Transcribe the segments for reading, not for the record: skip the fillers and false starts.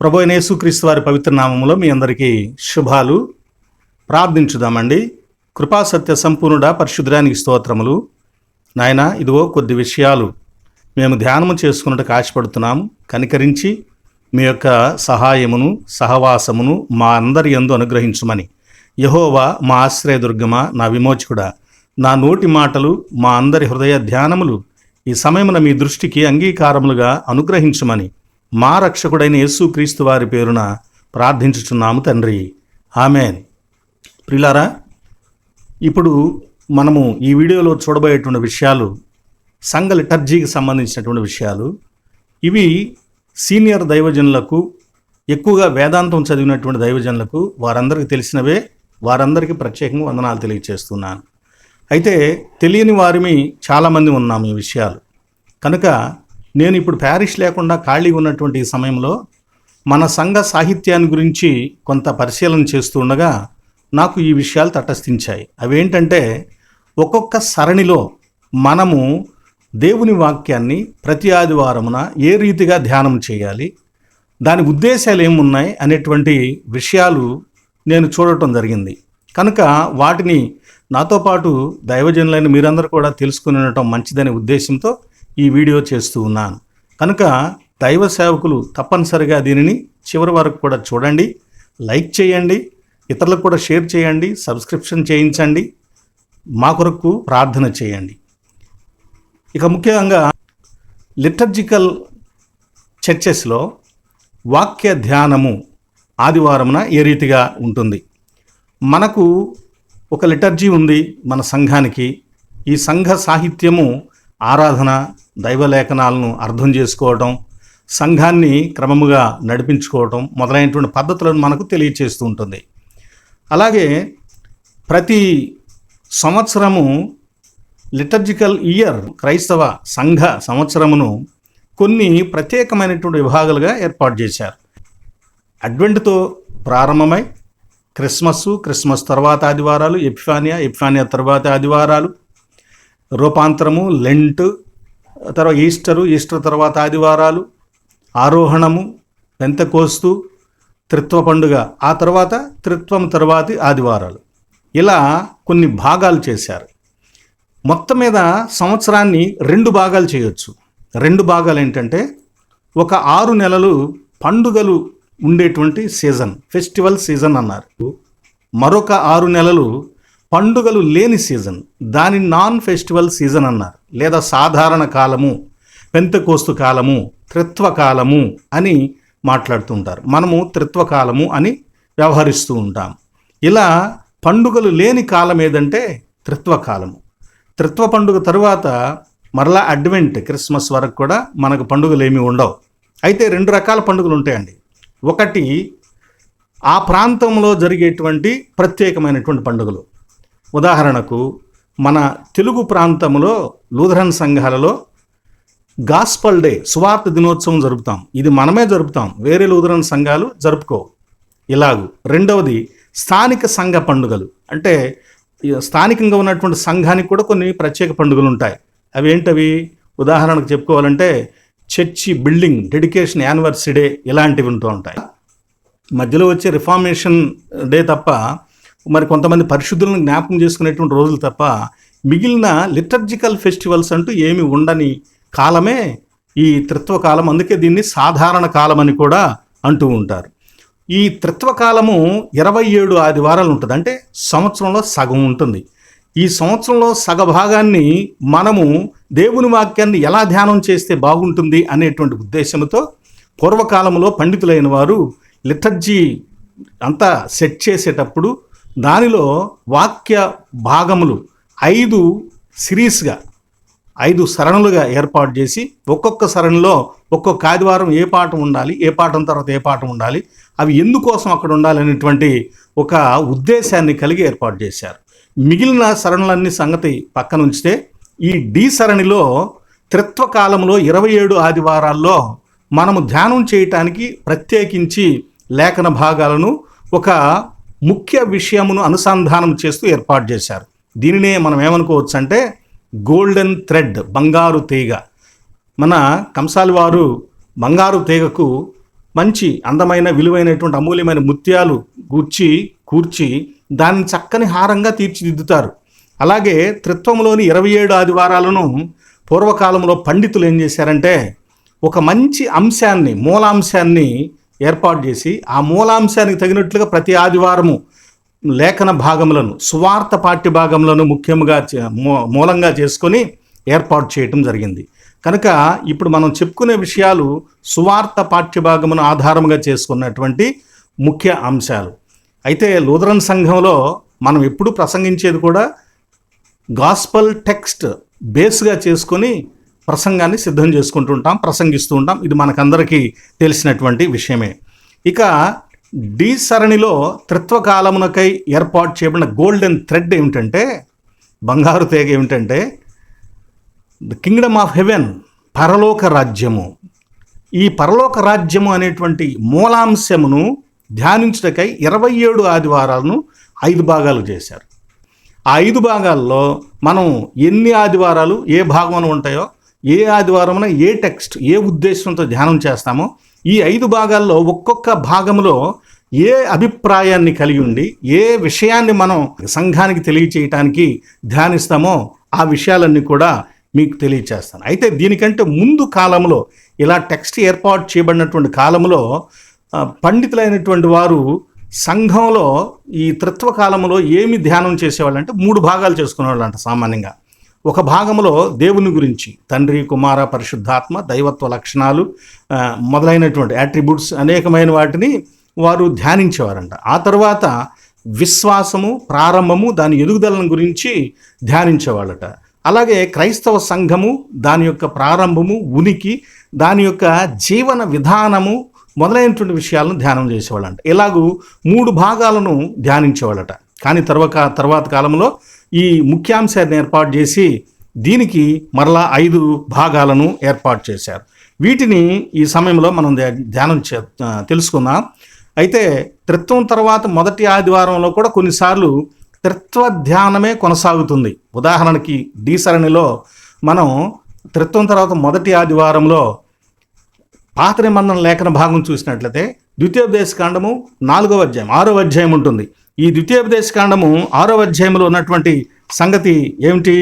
ప్రభువైన యేసుక్రీస్తు వారి పవిత్ర నామములో మీ అందరికీ శుభాలు. ప్రార్థించుదామండి. కృపా సత్య సంపూర్ణుడా పరిశుద్ధానికి స్తోత్రములు. నాయన, ఇదిగో కొద్ది విషయాలు మేము ధ్యానము చేసుకున్నట్టుకు ఆశపడుతున్నాము. కనికరించి మీ యొక్క సహాయమును సహవాసమును మా అందరి యందు అనుగ్రహించుమని. యెహోవా మా ఆశ్రయదుర్గమా, నా విమోచకుడా, నా నోటి మాటలు మా అందరి హృదయ ధ్యానములు ఈ సమయమున మీ దృష్టికి అంగీకారములుగా అనుగ్రహించుమని మా రక్షకుడైన యేసుక్రీస్తు వారి పేరున ప్రార్థించుచున్నాము తండ్రి, ఆమేన్. ప్రియులారా, ఇప్పుడు మనము ఈ వీడియోలో చూడబోయేటువంటి విషయాలు సంఘ లిటర్జీకి సంబంధించినటువంటి విషయాలు. ఇవి సీనియర్ దైవజనులకు, ఎక్కువగా వేదాంతం చదివినటువంటి దైవజనులకు వారందరికీ తెలిసినవే. వారందరికీ ప్రత్యేకంగా వందనాలు తెలియజేస్తున్నాను. అయితే తెలియని వారిమి చాలామంది ఉన్నాము ఈ విషయాలు. కనుక నేను ఇప్పుడు ప్యారిష్ లేకుండా ఖాళీగా ఉన్నటువంటి ఈ సమయంలో మన సంఘ సాహిత్యాన్ని గురించి కొంత పరిశీలన చేస్తూ ఉండగా నాకు ఈ విషయాలు తటస్థించాయి. అవేంటంటే, ఒక్కొక్క సరణిలో మనము దేవుని వాక్యాన్ని ప్రతి ఆదివారమున ఏ రీతిగా ధ్యానం చేయాలి, దాని ఉద్దేశాలు ఏమున్నాయి అనేటువంటి విషయాలు నేను చూడటం జరిగింది. కనుక వాటిని నాతో పాటు దైవజనులైన మీరందరూ కూడా తెలుసుకుని ఉండటం మంచిదనే ఉద్దేశంతో ఈ వీడియో చేస్తూ ఉన్నాను. కనుక దైవ సేవకులు తప్పనిసరిగా దీనిని చివరి వరకు కూడా చూడండి, లైక్ చేయండి, ఇతరులకు కూడా షేర్ చేయండి, సబ్స్క్రిప్షన్ చేయించండి, మా కొరకు ప్రార్థన చేయండి. ఇక ముఖ్యంగా లిటర్జికల్ చర్చెస్లో వాక్య ధ్యానము ఆదివారమున ఏ రీతిగా ఉంటుంది. మనకు ఒక లిటర్జీ ఉంది మన సంఘానికి. ఈ సంఘ సాహిత్యము ఆరాధన, దైవలేఖనాలను అర్థం చేసుకోవటం, సంఘాన్ని క్రమముగా నడిపించుకోవటం మొదలైనటువంటి పద్ధతులను మనకు తెలియచేస్తూ ఉంటుంది. అలాగే ప్రతి సంవత్సరము లిటర్జికల్ ఇయర్, క్రైస్తవ సంఘ సంవత్సరమును కొన్ని ప్రత్యేకమైనటువంటి విభాగాలుగా ఏర్పాటు చేశారు. అడ్వెంట్తో ప్రారంభమై క్రిస్మస్ తర్వాత ఆదివారాలు, ఎపిఫానియా తర్వాత ఆదివారాలు, రూపాంతరము, లెంట్, తర్వాత ఈస్టర్ తర్వాత ఆదివారాలు, ఆరోహణము, పెంతెకోస్తు, త్రిత్వ పండుగ, ఆ తర్వాత త్రిత్వం తర్వాతి ఆదివారాలు, ఇలా కొన్ని భాగాలు చేశారు. మొత్తం మీద సంవత్సరాన్ని 2 భాగాలు చేయొచ్చు. 2 భాగాలు ఏంటంటే, ఒక 6 నెలలు పండుగలు ఉండేటువంటి సీజన్, ఫెస్టివల్ సీజన్ అన్నారు. మరొక 6 నెలలు పండుగలు లేని సీజన్, దాని నాన్ ఫెస్టివల్ సీజన్ అన్నారు. లేదా సాధారణ కాలము, పెంతెకోస్తు కాలము, త్రిత్వ కాలము అని మాట్లాడుతూ ఉంటారు. మనము త్రిత్వ కాలము అని వ్యవహరిస్తూ ఉంటాం. ఇలా పండుగలు లేని కాలం ఏదంటే త్రిత్వ కాలము. త్రిత్వ పండుగ తరువాత మరలా అడ్వెంట్, క్రిస్మస్ వరకు కూడా మనకు పండుగలు ఏమీ ఉండవు. అయితే 2 రకాల పండుగలు ఉంటాయండి. ఒకటి ఆ ప్రాంతంలో జరిగేటువంటి ప్రత్యేకమైనటువంటి పండుగలు. ఉదాహరణకు మన తెలుగు ప్రాంతంలో లూథరన్ సంఘాలలో గాస్పల్ డే, సువార్త దినోత్సవం జరుపుతాం. ఇది మనమే జరుపుతాం, వేరే లూథరన్ సంఘాలు జరుపుకోవు. ఇలాగూ రెండవది స్థానిక సంఘ పండుగలు. అంటే స్థానికంగా ఉన్నటువంటి సంఘానికి కూడా కొన్ని ప్రత్యేక పండుగలు ఉంటాయి. అవి ఏంటవి? ఉదాహరణకు చెప్పుకోవాలంటే church building dedication anniversary day, ఇలాంటివి ఉంటూ ఉంటాయి. మధ్యలో వచ్చే రిఫార్మేషన్ డే తప్ప, మరి కొంతమంది పరిశుద్ధులను జ్ఞాపకం చేసుకునేటువంటి రోజులు తప్ప మిగిలిన లిటర్జికల్ ఫెస్టివల్స్ అంటూ ఏమి ఉండని కాలమే ఈ త్రిత్వ కాలం. అందుకే దీన్ని సాధారణ కాలం అని కూడా అంటూ ఉంటారు. ఈ త్రిత్వ కాలము 27 ఆదివారాలు ఉంటుంది. అంటే సంవత్సరంలో సగం ఉంటుంది. ఈ సంవత్సరంలో సగభాగాన్ని మనము దేవుని వాక్యాన్ని ఎలా ధ్యానం చేస్తే బాగుంటుంది అనేటువంటి ఉద్దేశంతో పూర్వకాలంలో పండితులైన వారు లిటర్జీ అంతా సెట్ చేసేటప్పుడు దానిలో వాక్య భాగములు 5 సిరీస్గా, 5 సరణులుగా ఏర్పాటు చేసి ఒక్కొక్క సరణిలో ఒక్కొక్క ఆదివారం ఏ పాఠం ఉండాలి, ఏ పాఠం తర్వాత ఏ పాఠం ఉండాలి, అవి ఎందుకోసం అక్కడ ఉండాలనేటువంటి ఒక ఉద్దేశాన్ని కలిగి ఏర్పాటు చేశారు. మిగిలిన సరణులన్నీ సంగతి పక్కన ఉంచితే ఈ డి సరణిలో త్రిత్వ కాలంలో 27 ఆదివారాల్లో మనము ధ్యానం చేయటానికి ప్రత్యేకించి లేఖన భాగాలను ఒక ముఖ్య విషయమును అనుసంధానం చేస్తూ ఏర్పాటు చేశారు. దీనినే మనం ఏమనుకోవచ్చు అంటే గోల్డెన్ థ్రెడ్, బంగారు తీగ. మన కంసాలి వారు బంగారు తీగకు మంచి అందమైన విలువైనటువంటి అమూల్యమైన ముత్యాలు కూర్చి దాన్ని చక్కని హారంగా తీర్చిదిద్దుతారు. అలాగే త్రిత్వంలోని 27 ఆదివారాలను పూర్వకాలంలో పండితులు ఏం చేశారంటే ఒక మంచి అంశాన్ని, మూలాంశాన్ని ఏర్పాటు చేసి ఆ మూలాంశానికి తగినట్లుగా ప్రతి ఆదివారము లేఖన భాగములను, సువార్త పాఠ్య భాగములను ముఖ్యంగా మూలంగా చేసుకొని ఏర్పాటు చేయటం జరిగింది. కనుక ఇప్పుడు మనం చెప్పుకునే విషయాలు సువార్త పాఠ్య భాగమును ఆధారంగా చేసుకున్నటువంటి ముఖ్య అంశాలు. అయితే లూథరన్ సంఘంలో మనం ఎప్పుడు ప్రసంగించేది కూడా గాస్పల్ టెక్స్ట్ బేస్గా చేసుకొని ప్రసంగాన్ని సిద్ధం చేసుకుంటూ ఉంటాం, ప్రసంగిస్తూ ఉంటాం. ఇది మనకందరికీ తెలిసినటువంటి విషయమే. ఇక డి సరణిలో త్రిత్వకాలమునకై ఏర్పాటు చేయబడిన గోల్డెన్ థ్రెడ్ ఏమిటంటే, బంగారు తీగ ఏమిటంటే ద కింగ్డమ్ ఆఫ్ హెవెన్, పరలోక రాజ్యము. ఈ పరలోక రాజ్యము అనేటువంటి మూలాంశమును ధ్యానించుటకై 27 ఆదివారాలను 5 భాగాలు చేశారు. ఆ 5 భాగాల్లో మనం ఎన్ని ఆదివారాలు ఏ భాగం ఉంటాయో, ఏ ఆదివారమున ఏ టెక్స్ట్ ఏ ఉద్దేశంతో ధ్యానం చేస్తామో, ఈ 5 భాగాల్లో ఒక్కొక్క భాగంలో ఏ అభిప్రాయాన్ని కలిగి ఉండి ఏ విషయాన్ని మనం సంఘానికి తెలియచేయటానికి ధ్యానిస్తామో ఆ విషయాలన్నీ కూడా మీకు తెలియచేస్తాను. అయితే దీనికంటే ముందు కాలంలో, ఇలా టెక్స్ట్ ఏర్పాటు చేయబడినటువంటి కాలంలో పండితులైనటువంటి వారు సంఘంలో ఈ త్రిత్వ కాలంలో ఏమి ధ్యానం చేసేవాళ్ళు అంటే 3 భాగాలు చేసుకునేవాళ్ళు అంట. సామాన్యంగా ఒక భాగంలో దేవుని గురించి, తండ్రి, కుమార, పరిశుద్ధాత్మ, దైవత్వ లక్షణాలు మొదలైనటువంటి యాట్రిబ్యూట్స్ అనేకమైన వాటిని వారు ధ్యానించేవారంట. ఆ తర్వాత విశ్వాసము, ప్రారంభము, దాని ఎదుగుదలను గురించి ధ్యానించేవాళ్ళట. అలాగే క్రైస్తవ సంఘము, దాని యొక్క ప్రారంభము, ఉనికి, దాని యొక్క జీవన విధానము మొదలైనటువంటి విషయాలను ధ్యానం చేసేవాళ్ళంట. ఇలాగూ 3 భాగాలను ధ్యానించేవాళ్ళట. కానీ తర్వాత కాలంలో ఈ ముఖ్యాంశాన్ని ఏర్పాటు చేసి దీనికి మరలా 5 భాగాలను ఏర్పాటు చేశారు. వీటిని ఈ సమయంలో మనం ధ్యానం తెలుసుకుందాం. అయితే త్రిత్వం తర్వాత మొదటి ఆదివారంలో కూడా కొన్నిసార్లు త్రిత్వ ధ్యానమే కొనసాగుతుంది. ఉదాహరణకి డి సరణిలో మనం త్రిత్వం తర్వాత మొదటి ఆదివారంలో పాత నిబంధన లేఖన భాగం చూసినట్లయితే ద్వితీయోపదేశ కాండము 4వ అధ్యాయం 6వ అధ్యాయం ఉంటుంది. ఈ ద్వితీయోపదేశ కాండము 6వ అధ్యాయంలో ఉన్నటువంటి సంగతి ఏమిటి?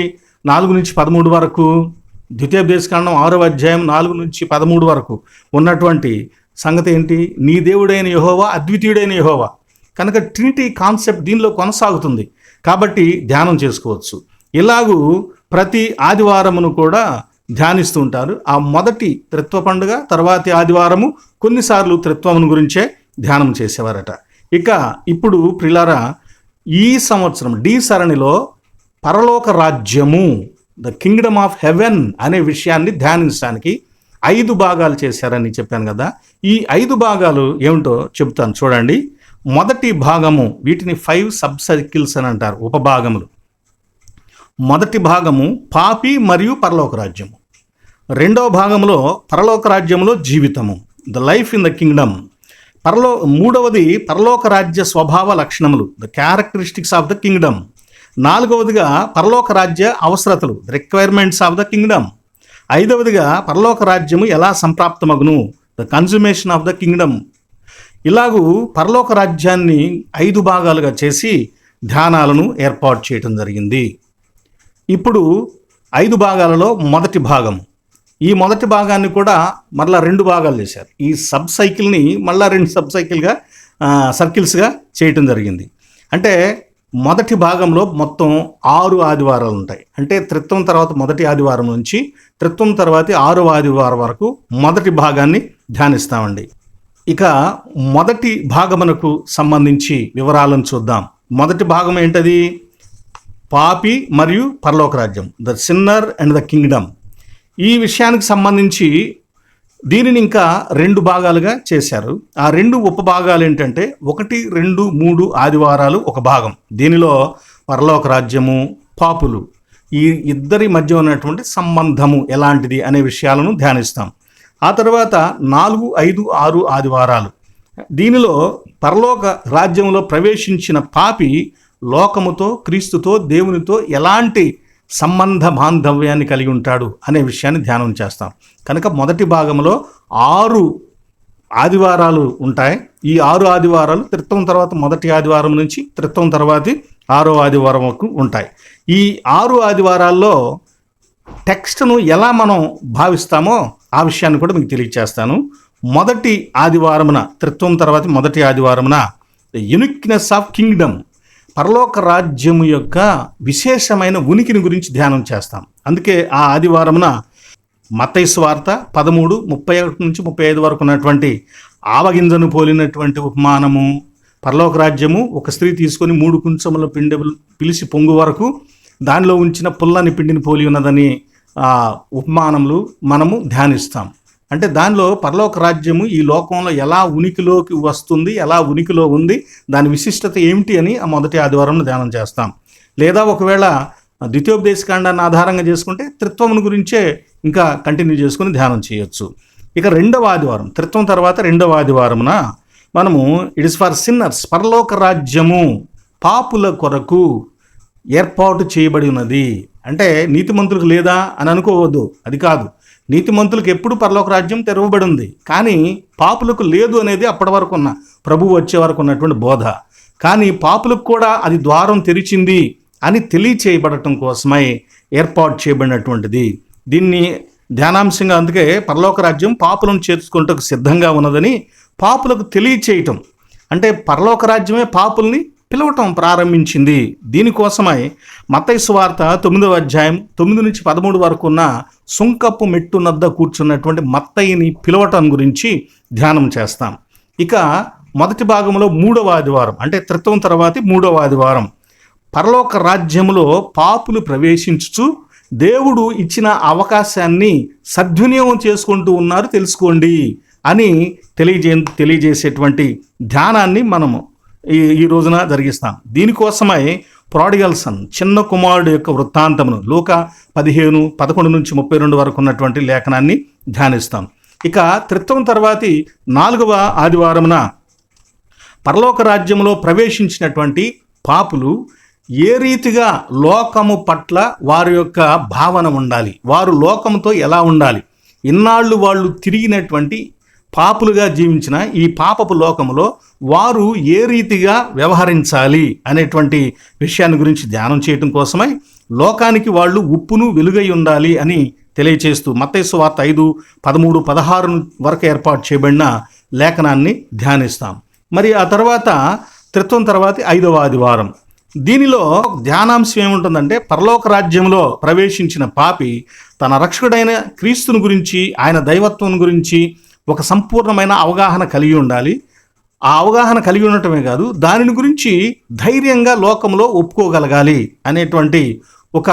4 నుంచి 13 వరకు, ద్వితీయోపదేశ కాండం 6వ అధ్యాయం 4 నుంచి 13 వరకు ఉన్నటువంటి సంగతి ఏంటి? నీ దేవుడైన యెహోవా అద్వితీయుడైన యెహోవా. కనుక ట్రినిటీ కాన్సెప్ట్ దీనిలో కొనసాగుతుంది కాబట్టి ధ్యానం చేసుకోవచ్చు. ఇలాగూ ప్రతి ఆదివారమును కూడా ధ్యానిస్తూ ఉంటారు. ఆ మొదటి త్రిత్వ పండుగ, తర్వాతి ఆదివారము కొన్నిసార్లు త్రిత్వమును గురించే ధ్యానం చేసేవారట. ఇక ఇప్పుడు ప్రిలారా, ఈ సంవత్సరం డి సరణిలో పరలోక రాజ్యము, ద కింగ్డమ్ ఆఫ్ హెవెన్ అనే విషయాన్ని ధ్యానించడానికి 5 భాగాలు చేశారని చెప్పాను కదా. ఈ 5 భాగాలు ఏమిటో చెబుతాను చూడండి. మొదటి భాగము, వీటిని 5 సబ్ సర్కిల్స్ అని అంటారు, ఉపభాగములు. మొదటి భాగము పాపి మరియు పరలోక రాజ్యము. రెండవ భాగంలో పరలోక రాజ్యంలో జీవితము, the life in the kingdom. మూడవది పరలోక రాజ్య స్వభావ లక్షణములు, the characteristics of the kingdom. 4వదిగా పరలోక రాజ్య అవసరతలు, the requirements of the kingdom. 5వదిగా పరలోక రాజ్యము ఎలా సంప్రాప్తమగును, the consummation of the kingdom. ఇలాగూ పరలోక రాజ్యాన్ని 5 భాగాలుగా చేసి ధ్యానాలను ఏర్పాటు చేయటం జరిగింది. ఇప్పుడు 5 భాగాలలో మొదటి భాగం, ఈ మొదటి భాగాన్ని కూడా మళ్ళా 2 భాగాలు చేశారు. ఈ సబ్ సైకిల్ని మళ్ళా 2 సబ్ సర్కిల్స్గా చేయటం జరిగింది. అంటే మొదటి భాగంలో మొత్తం 6 ఆదివారాలు ఉంటాయి. అంటే త్రిత్వం తర్వాత మొదటి ఆదివారం నుంచి త్రిత్వం తర్వాతి 6వ ఆదివారం వరకు మొదటి భాగాన్ని ధ్యానిస్తామండి. ఇక మొదటి భాగమునకు సంబంధించి వివరాలను చూద్దాం. మొదటి భాగం ఏంటది? పాపి మరియు పరలోక రాజ్యం, the sinner and the Kingdom. ఈ విషయానికి సంబంధించి దీనిని ఇంకా 2 భాగాలుగా చేశారు. ఆ 2 ఉపభాగాలు ఏంటంటే 1, 2, 3 ఆదివారాలు ఒక భాగం. దీనిలో పరలోక రాజ్యము, పాపులు, ఈ ఇద్దరి మధ్య ఉన్నటువంటి సంబంధము ఎలాంటిది అనే విషయాలను ధ్యానిస్తాం. ఆ తర్వాత 4, 5, 6 ఆదివారాలు, దీనిలో పరలోక రాజ్యంలో ప్రవేశించిన పాపి లోకముతో, క్రీస్తుతో, దేవునితో ఎలాంటి సంబంధ బాంధవ్యాన్ని కలిగి ఉంటాడు అనే విషయాన్ని ధ్యానం చేస్తాం. కనుక మొదటి భాగంలో 6 ఆదివారాలు ఉంటాయి. ఈ 6 ఆదివారాలు త్రిత్వం తర్వాత మొదటి ఆదివారం నుంచి త్రిత్వం తర్వాతి 6వ ఆదివారం వరకు ఉంటాయి. ఈ 6 ఆదివారాల్లో టెక్స్ట్ను ఎలా మనం భావిస్తామో ఆ విషయాన్ని కూడా మీకు తెలియచేస్తాను. మొదటి ఆదివారమున, త్రిత్వం తర్వాత మొదటి ఆదివారమున యూనిక్నెస్ ఆఫ్ కింగ్డమ్, పరలోక రాజ్యము యొక్క విశేషమైన ఉనికిని గురించి ధ్యానం చేస్తాం. అందుకే ఆ ఆదివారమున మత్తయి సువార్త 13:31-35 వరకు ఉన్నటువంటి ఆవగింజను పోలినటువంటి ఉపమానము, పరలోక రాజ్యము ఒక స్త్రీ తీసుకొని 3 కుంచముల పిండి పిలిచి పొంగు వరకు దానిలో ఉంచిన పుల్లని పిండిని పోలి ఉన్నదని ఉపమానములు మనము ధ్యానిస్తాం. అంటే దానిలో పరలోక రాజ్యము ఈ లోకంలో ఎలా ఉనికిలోకి వస్తుంది, ఎలా ఉనికిలో ఉంది, దాని విశిష్టత ఏమిటి అని ఆ మొదటి ఆదివారం ధ్యానం చేస్తాం. లేదా ఒకవేళ ద్వితీయోపదేశకాండాన్ని ఆధారంగా చేసుకుంటే త్రిత్వమును గురించే ఇంకా కంటిన్యూ చేసుకుని ధ్యానం చేయొచ్చు. ఇక రెండవ ఆదివారం, త్రిత్వం తర్వాత రెండవ ఆదివారమున మనము ఇట్ ఇస్ ఫర్ సిన్నర్స్, పరలోక రాజ్యము పాపుల కొరకు ఏర్పాటు చేయబడి ఉన్నది. అంటే నీతిమంతులకు లేదా అని అనుకోవద్దు, అది కాదు. నీతిమంతులకు ఎప్పుడు పరలోక రాజ్యం తెరవబడి ఉంది, కానీ పాపులకు లేదు అనేది అప్పటి వరకు ఉన్న ప్రభువు వచ్చే వరకు ఉన్నటువంటి బోధ. కానీ పాపులకు కూడా అది ద్వారం తెరిచింది అని తెలియచేయబడటం కోసమై ఏర్పాటు చేయబడినటువంటిది. దీన్ని ధ్యానాంశంగా అందుకే పరలోక రాజ్యం పాపులను చేర్చుకుంటకు సిద్ధంగా ఉన్నదని పాపులకు తెలియచేయటం. అంటే పరలోక రాజ్యమే పాపుల్ని పిలవటం ప్రారంభించింది. దీనికోసమై మత్తయి సువార్త 9వ అధ్యాయం 9-13 వరకు ఉన్న సుంకపు మెట్టు నద్ద కూర్చున్నటువంటి మత్తయిని పిలవటం గురించి ధ్యానం చేస్తాం. ఇక మొదటి భాగంలో 3వ ఆదివారం, అంటే త్రిత్వం తర్వాతి 3వ ఆదివారం, పరలోక రాజ్యములో పాపులు ప్రవేశించుచు దేవుడు ఇచ్చిన అవకాశాన్ని సద్వినియోగం చేసుకుంటూ ఉన్నారు తెలుసుకోండి అని తెలియజేసేటువంటి ధ్యానాన్ని మనము ఈ రోజున జరిగిస్తాం. దీనికోసమై ప్రాడిగల్ సన్, చిన్న కుమారుడు యొక్క వృత్తాంతమును లూకా 15:11-32 వరకు ఉన్నటువంటి లేఖనాన్ని ధ్యానిస్తాం. ఇక త్రిత్వం తర్వాతి 4వ ఆదివారమున పరలోక రాజ్యంలో ప్రవేశించినటువంటి పాపులు ఏ రీతిగా లోకము పట్ల వారి యొక్క భావన ఉండాలి, వారు లోకముతో ఎలా ఉండాలి, ఇన్నాళ్ళు వాళ్ళు తిరిగినటువంటి పాపులుగా జీవించిన ఈ పాపపు లోకములో వారు ఏ రీతిగా వ్యవహరించాలి అనేటువంటి విషయాన్ని గురించి ధ్యానం చేయటం కోసమై లోకానికి వాళ్ళు ఉప్పును వెలుగై ఉండాలి అని తెలియచేస్తూ మత్తయి సువార్త 5:13-16 వరకు ఏర్పాటు చేయబడిన లేఖనాన్ని ధ్యానిస్తాం. మరి ఆ తర్వాత త్రిత్వం తర్వాత 5వ ఆదివారం, దీనిలో ధ్యానాంశం ఏముంటుందంటే పరలోక రాజ్యంలో ప్రవేశించిన పాపి తన రక్షకుడైన క్రీస్తుని గురించి, ఆయన దైవత్వం గురించి ఒక సంపూర్ణమైన అవగాహన కలిగి ఉండాలి. ఆ అవగాహన కలిగి ఉండటమే కాదు, దానిని గురించి ధైర్యంగా లోకంలో ఒప్పుకోగలగాలి అనేటువంటి ఒక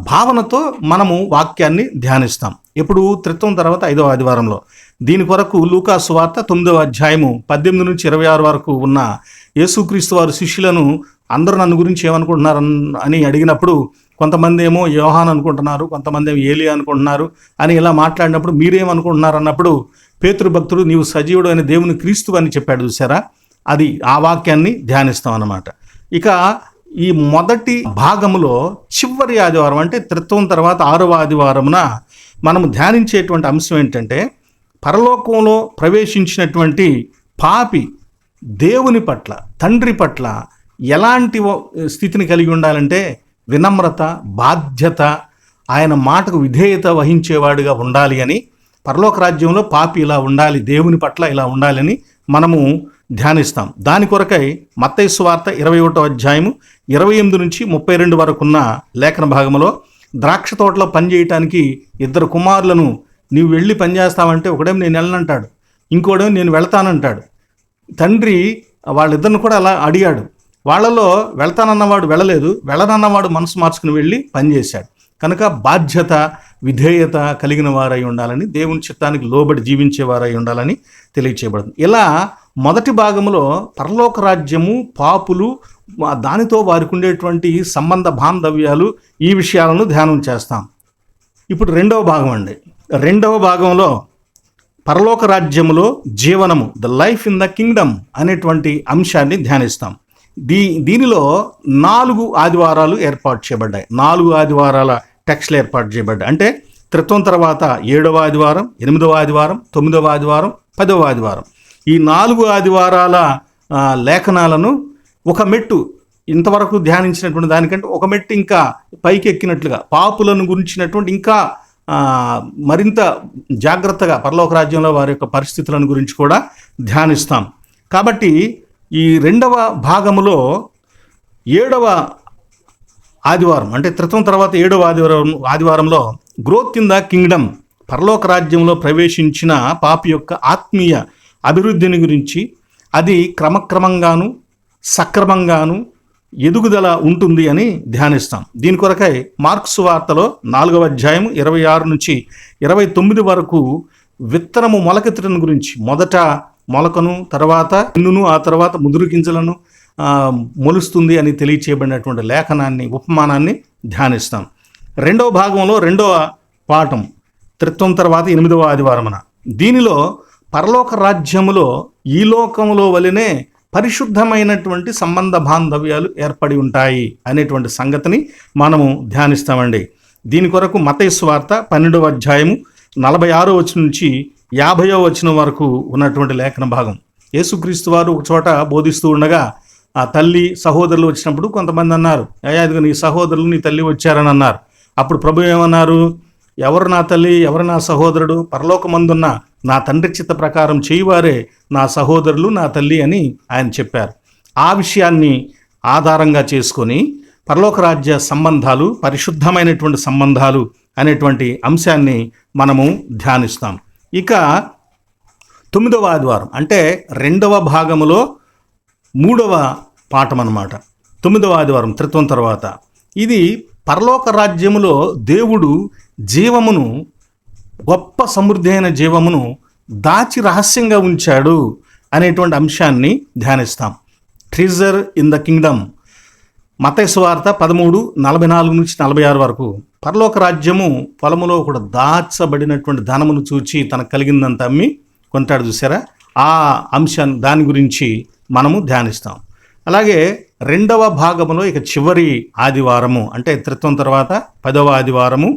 భావనతో మనము వాక్యాన్ని ధ్యానిస్తాం. ఎప్పుడు త్రిత్వం తర్వాత 5వ ఆదివారంలో. దీని కొరకు లూకా సువార్త 9వ అధ్యాయము 18-26 వరకు ఉన్న యేసుక్రీస్తు వారు శిష్యులను అందరూ నన్ను గురించి ఏమనుకుంటున్నారు అని అడిగినప్పుడు కొంతమంది ఏమో యోహాన్ అనుకుంటున్నారు, కొంతమంది ఏమో ఏలియా అనుకుంటున్నారు అని ఇలా మాట్లాడినప్పుడు మీరేమనుకుంటున్నారు అన్నప్పుడు పేతురు భక్తుడు నీవు సజీవుడు అని దేవుని క్రీస్తు అని చెప్పాడు చూసారా, అది ఆ వాక్యాన్ని ధ్యానిస్తాం అన్నమాట. ఇక ఈ మొదటి భాగంలో చివరి ఆదివారం, అంటే త్రిత్వం తర్వాత 6వ ఆదివారమున మనము ధ్యానించేటువంటి అంశం ఏంటంటే పరలోకంలో ప్రవేశించినటువంటి పాపి దేవుని పట్ల, తండ్రి పట్ల ఎలాంటి స్థితిని కలిగి ఉండాలంటే వినమ్రత, బాధ్యత, ఆయన మాటకు విధేయత వహించేవాడుగా ఉండాలి అని, పరలోక రాజ్యంలో పాపి ఇలా ఉండాలి, దేవుని పట్ల ఇలా ఉండాలని మనము ధ్యానిస్తాం. దాని కొరకై మత్తయి సువార్త 21వ అధ్యాయము 28-32 వరకున్న లేఖన భాగంలో ద్రాక్ష తోటలో పనిచేయటానికి 2 కుమారులను నీవు వెళ్ళి పనిచేస్తావంటే ఒకడేమో నేను వెళ్ళనంటాడు, ఇంకోడేమో నేను వెళ్తానంటాడు. తండ్రి వాళ్ళిద్దరిని కూడా అలా అడిగాడు. వాళ్ళలో వెళ్తానన్నవాడు వెళ్ళలేదు, వెళ్ళనన్నవాడు మనసు మార్చుకుని వెళ్ళి పనిచేశాడు. కనుక బాధ్యత, విధేయత కలిగిన వారై ఉండాలని, దేవుని చిత్తానికి లోబడి జీవించేవారై ఉండాలని తెలియచేయబడుతుంది. ఇలా మొదటి భాగంలో పరలోక రాజ్యము, పాపులు, దానితో వారికి ఉండేటువంటి సంబంధ బాంధవ్యాలు, ఈ విషయాలను ధ్యానం చేస్తాం. ఇప్పుడు రెండవ భాగం అండి. రెండవ భాగంలో పరలోక రాజ్యములో జీవనము, the life in the Kingdom అనేటువంటి అంశాన్ని ధ్యానిస్తాం. దీనిలో 4 ఆదివారాలు ఏర్పాటు చేయబడ్డాయి. 4 ఆదివారాల టెక్స్ట్లు ఏర్పాటు చేయబడ్డాయి. అంటే త్రిత్వం తర్వాత 7వ ఆదివారం, 8వ ఆదివారం, 9వ ఆదివారం, 10వ ఆదివారం, ఈ 4 ఆదివారాల లేఖనాలను ఒక మెట్టు, ఇంతవరకు ధ్యానించినటువంటి దానికంటే ఒక మెట్టు ఇంకా పైకి ఎక్కినట్లుగా, పాపులను గురించినటువంటి ఇంకా మరింత జాగ్రత్తగా పరలోక రాజ్యంలో వారి యొక్క పరిస్థితులను గురించి కూడా ధ్యానిస్తాం. కాబట్టి ఈ 2వ భాగములో 7వ ఆదివారం, అంటే త్రిత్వం తర్వాత 7వ ఆదివారంలో గ్రోత్ ఇన్ ద కింగ్డమ్, పరలోక రాజ్యంలో ప్రవేశించిన పాపి యొక్క ఆత్మీయ అభివృద్ధిని గురించి, అది క్రమక్రమంగాను సక్రమంగాను ఎదుగుదల ఉంటుంది అని ధ్యానిస్తాం. దీని కొరకై మార్క్సు వార్తలో 4వ అధ్యాయం 26 నుంచి 29 వరకు విత్తనము మొలకెత్తడం గురించి, మొదట మొలకను, తర్వాత ఇన్నును, ఆ తర్వాత ముదురు గింజలను మొలుస్తుంది అని తెలియచేయబడినటువంటి లేఖనాన్ని, ఉపమానాన్ని ధ్యానిస్తాం. 2వ భాగంలో 2వ పాఠం త్రిత్వం తర్వాత 8వ ఆదివారమున, దీనిలో పరలోక రాజ్యములో ఈ లోకములో వలెనే పరిశుద్ధమైనటువంటి సంబంధ బాంధవ్యాలు ఏర్పడి ఉంటాయి అనేటువంటి సంగతిని మనము ధ్యానిస్తామండి. దీని కొరకు మత్తయి సువార్త 12వ అధ్యాయము 46వ వచనం నుంచి 50వ వచనం వరకు ఉన్నటువంటి లేఖన భాగం. యేసుక్రీస్తు వారు ఒక చోట బోధిస్తూ ఉండగా ఆ తల్లి సహోదరులు వచ్చినప్పుడు కొంతమంది అన్నారు, అయ్యా ఇదిగో నీ సహోదరులు నీ తల్లి వచ్చారని అన్నారు. అప్పుడు ప్రభు ఏమన్నారు, ఎవరు నా తల్లి, ఎవరు నా సహోదరుడు, పరలోకమందున్న నా తండ్రి చిత్త ప్రకారం చేయువారే నా సహోదరులు, నా తల్లి అని ఆయన చెప్పారు. ఆ విషయాన్ని ఆధారంగా చేసుకొని పరలోక రాజ్య సంబంధాలు, పరిశుద్ధమైనటువంటి సంబంధాలు అనేటువంటి అంశాన్ని మనము ధ్యానిస్తాం. ఇక 9వ ఆదివారం, అంటే 2వ భాగములో 3వ పాఠం అన్నమాట. 9వ ఆదివారం త్రిత్వం తర్వాత, ఇది పరలోక రాజ్యములో దేవుడు జీవమును, గొప్ప సమృద్ధి అయిన జీవమును దాచి రహస్యంగా ఉంచాడు అనేటువంటి అంశాన్ని ధ్యానిస్తాం. ట్రెజర్ ఇన్ ద కింగ్డమ్, మత్తయి సువార్త 13:44 నుంచి 46 వరకు, పరలోక రాజ్యము పొలములో కూడా దాచబడినటువంటి ధనమును చూచి తనకు కలిగిందంత అమ్మి కొంటాడు చూసారా, ఆ అంశాన్ని, దాని గురించి మనము ధ్యానిస్తాం. అలాగే 2వ భాగములో ఇక చివరి ఆదివారము, అంటే త్రిత్వం తర్వాత 10వ ఆదివారము,